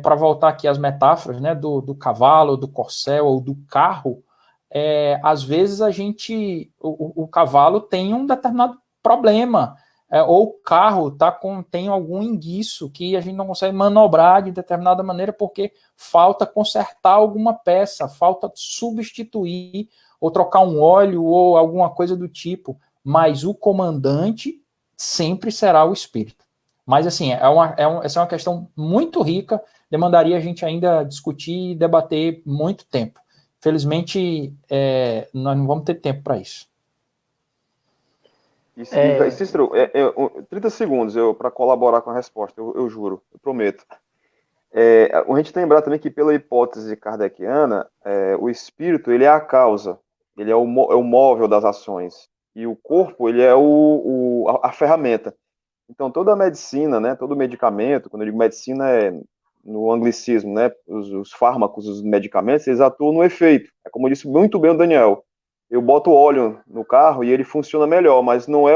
Para voltar aqui às metáforas, né, do cavalo, do corcel ou do carro, às vezes o cavalo tem um determinado problema, ou o carro tem algum enguiço que a gente não consegue manobrar de determinada maneira porque falta consertar alguma peça, falta substituir ou trocar um óleo ou alguma coisa do tipo, mas o comandante sempre será o espírito. Mas, assim, essa é uma questão muito rica, demandaria a gente ainda discutir e debater muito tempo. Felizmente, nós não vamos ter tempo para isso. Cícero, 30 segundos para colaborar com a resposta, eu juro, eu prometo. A gente tem que lembrar também que, pela hipótese kardeciana, o espírito ele é a causa, ele é o móvel das ações, e o corpo ele é a ferramenta. Então, toda a medicina, né, todo medicamento, quando eu digo medicina no anglicismo, né, os fármacos, os medicamentos, eles atuam no efeito. É como disse muito bem o Daniel. Eu boto óleo no carro e ele funciona melhor, mas não é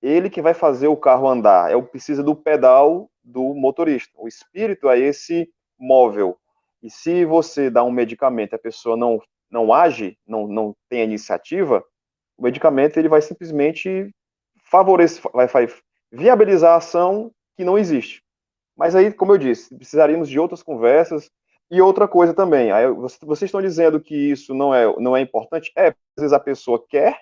ele que vai fazer o carro andar, precisa do pedal do motorista. O espírito é esse móvel. E se você dá um medicamento e a pessoa não age, não tem a iniciativa, o medicamento ele vai simplesmente favorecer, vai viabilizar a ação que não existe. Mas aí, como eu disse, precisaríamos de outras conversas e outra coisa também. Aí, vocês estão dizendo que isso não é importante? Às vezes a pessoa quer,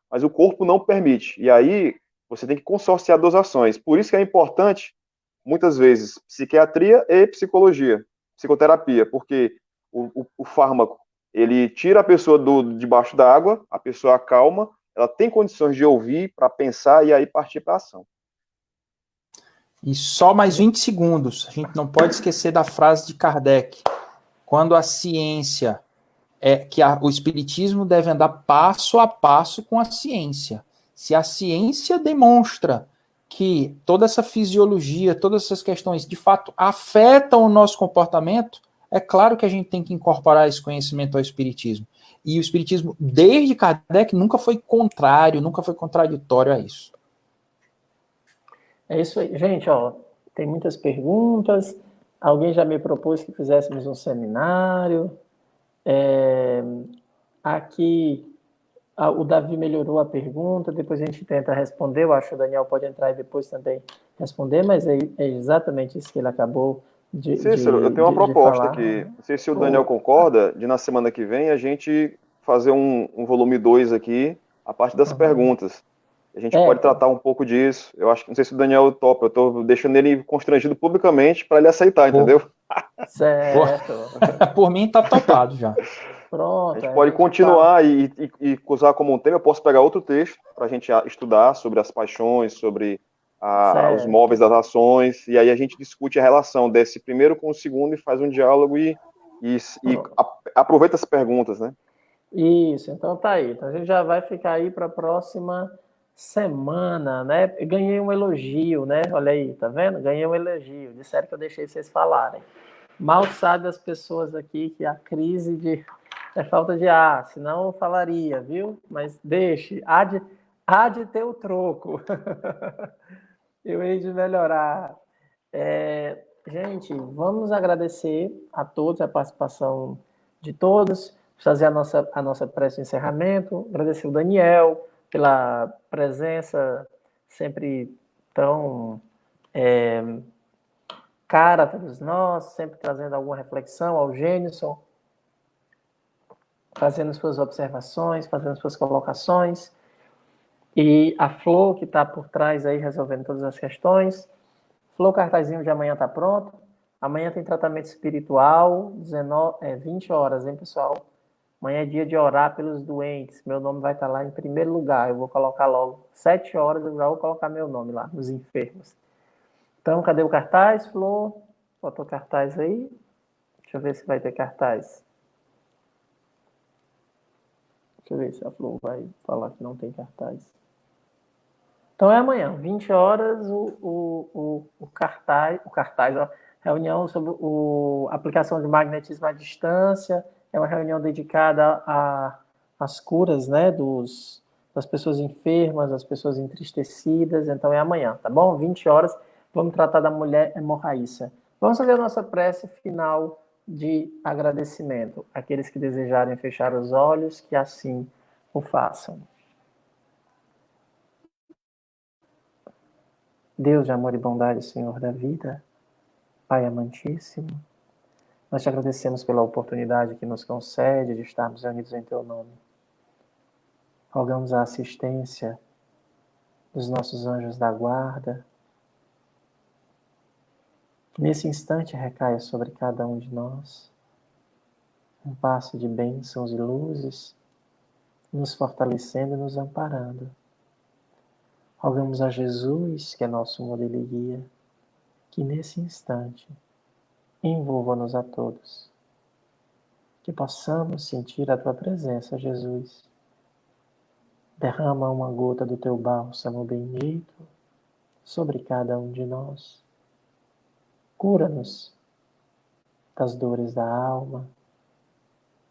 mas o corpo não permite. E aí você tem que consorciar duas ações. Por isso que é importante, muitas vezes, psiquiatria e psicologia, psicoterapia, porque o fármaco, ele tira a pessoa debaixo da água, a pessoa acalma, ela tem condições de ouvir, para pensar e aí partir para a ação. E só mais 20 segundos. A gente não pode esquecer da frase de Kardec. Quando a ciência o espiritismo deve andar passo a passo com a ciência. Se a ciência demonstra que toda essa fisiologia, todas essas questões, de fato, afetam o nosso comportamento, é claro que a gente tem que incorporar esse conhecimento ao espiritismo. E o espiritismo, desde Kardec, nunca foi contrário, nunca foi contraditório a isso. É isso aí. Gente, tem muitas perguntas. Alguém já me propôs que fizéssemos um seminário. Aqui, o Davi melhorou a pergunta, depois a gente tenta responder. Eu acho que o Daniel pode entrar e depois também responder, mas é exatamente isso que ele acabou de Cícero, eu tenho uma proposta aqui. Não sei se o Daniel concorda, de na semana que vem a gente fazer um volume 2 aqui, a parte das perguntas. A gente pode tratar um pouco disso. Eu acho que não sei se o Daniel topa. Eu estou deixando ele constrangido publicamente para ele aceitar, entendeu? Certo. Por mim está topado já. Pronto. A gente pode continuar e usar como um tema. Eu posso pegar outro texto para a gente estudar sobre as paixões, sobre os móveis das ações, e aí a gente discute a relação desse primeiro com o segundo e faz um diálogo e aproveita as perguntas, né? Isso, então tá aí. Então a gente já vai ficar aí para a próxima semana, né? Ganhei um elogio, né? Olha aí, tá vendo? Ganhei um elogio. Disseram que eu deixei vocês falarem. Mal sabe as pessoas aqui que a crise é falta de ar, senão eu falaria, viu? Mas deixe, há de ter o troco. Eu hei de melhorar. Gente, vamos agradecer a todos, a participação de todos, fazer a nossa prece de encerramento, agradecer o Daniel pela presença sempre tão Cara a todos nós, sempre trazendo alguma reflexão, ao Gênison, fazendo suas observações, fazendo suas colocações, e a Flor, que está por trás aí, resolvendo todas as questões. Flor, o cartazinho de amanhã está pronto. Amanhã tem tratamento espiritual, 20 horas, hein, pessoal? Amanhã é dia de orar pelos doentes. Meu nome vai estar lá em primeiro lugar. Eu vou colocar logo 7 horas, eu já vou colocar meu nome lá, nos enfermos. Então, cadê o cartaz, Flor? Botou cartaz aí. Deixa eu ver se vai ter cartaz. Deixa eu ver se a Flor vai falar que não tem cartaz. Então é amanhã, 20 horas, o cartaz, ó, reunião sobre a aplicação de magnetismo à distância. É uma reunião dedicada às curas, né, das pessoas enfermas, das pessoas entristecidas. Então é amanhã, tá bom? 20 horas, vamos tratar da mulher hemorraíça. Vamos fazer a nossa prece final de agradecimento. Aqueles que desejarem fechar os olhos, que assim o façam. Deus de amor e bondade, Senhor da vida, Pai amantíssimo, nós te agradecemos pela oportunidade que nos concede de estarmos reunidos em Teu nome. Rogamos a assistência dos nossos anjos da guarda, que nesse instante recaia sobre cada um de nós um passo de bênçãos e luzes, nos fortalecendo e nos amparando. Rogamos a Jesus, que é nosso modelo e guia, que nesse instante envolva-nos a todos. Que possamos sentir a Tua presença, Jesus. Derrama uma gota do Teu bálsamo bendito sobre cada um de nós. Cura-nos das dores da alma,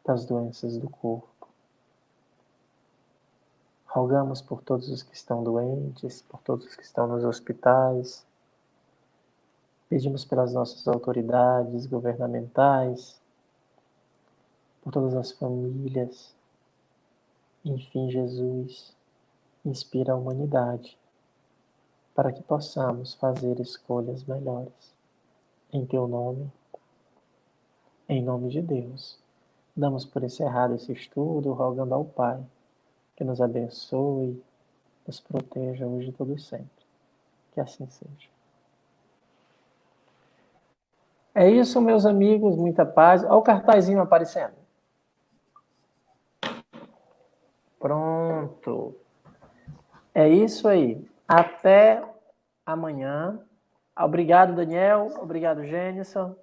das doenças do corpo. Rogamos por todos os que estão doentes, por todos os que estão nos hospitais. Pedimos pelas nossas autoridades governamentais, por todas as famílias. Enfim, Jesus, inspira a humanidade para que possamos fazer escolhas melhores. Em Teu nome, em nome de Deus, damos por encerrado esse estudo, rogando ao Pai que nos abençoe, nos proteja hoje e todo sempre. Que assim seja. É isso, meus amigos, muita paz. Olha o cartazinho aparecendo. Pronto. É isso aí. Até amanhã. Obrigado, Daniel. Obrigado, Gênison.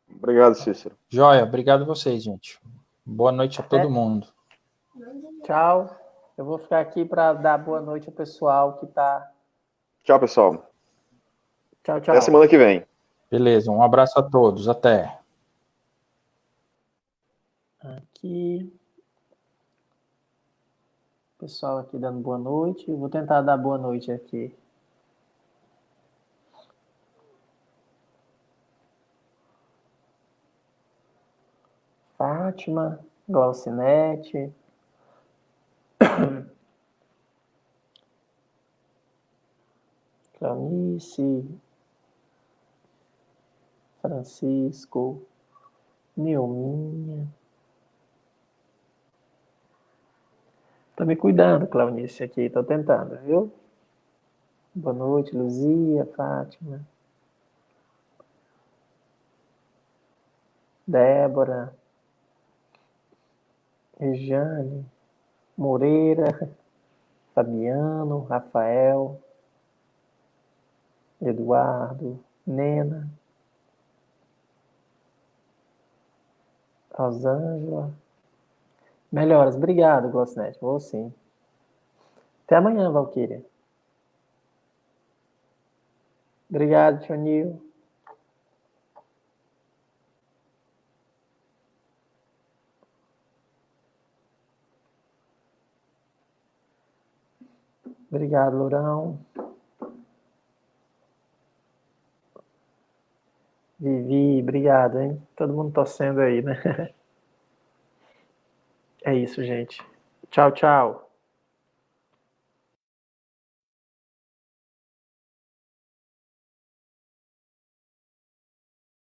Obrigado, Cícero. Joia, obrigado a vocês, gente. Boa noite a todo mundo. Tchau. Eu vou ficar aqui para dar boa noite ao pessoal que está... Tchau, pessoal. Tchau, tchau. Até semana que vem. Beleza, um abraço a todos. Até. Aqui. Pessoal aqui dando boa noite. Eu vou tentar dar boa noite aqui. Fátima, Glaucinete, Clanice, Francisco, Neominha. Tá me cuidando, Claunice, aqui. Tô tentando, viu? Boa noite, Luzia, Fátima. Débora. Rejane. Moreira. Fabiano. Rafael. Eduardo. Nena. Rosângela. Melhoras. Obrigado, Glaucinete. Vou sim. Até amanhã, Valquíria. Obrigado, Tio Nil. Obrigado, Lourão. Vivi, obrigado, hein? Todo mundo torcendo aí, né? É isso, gente. Tchau, tchau.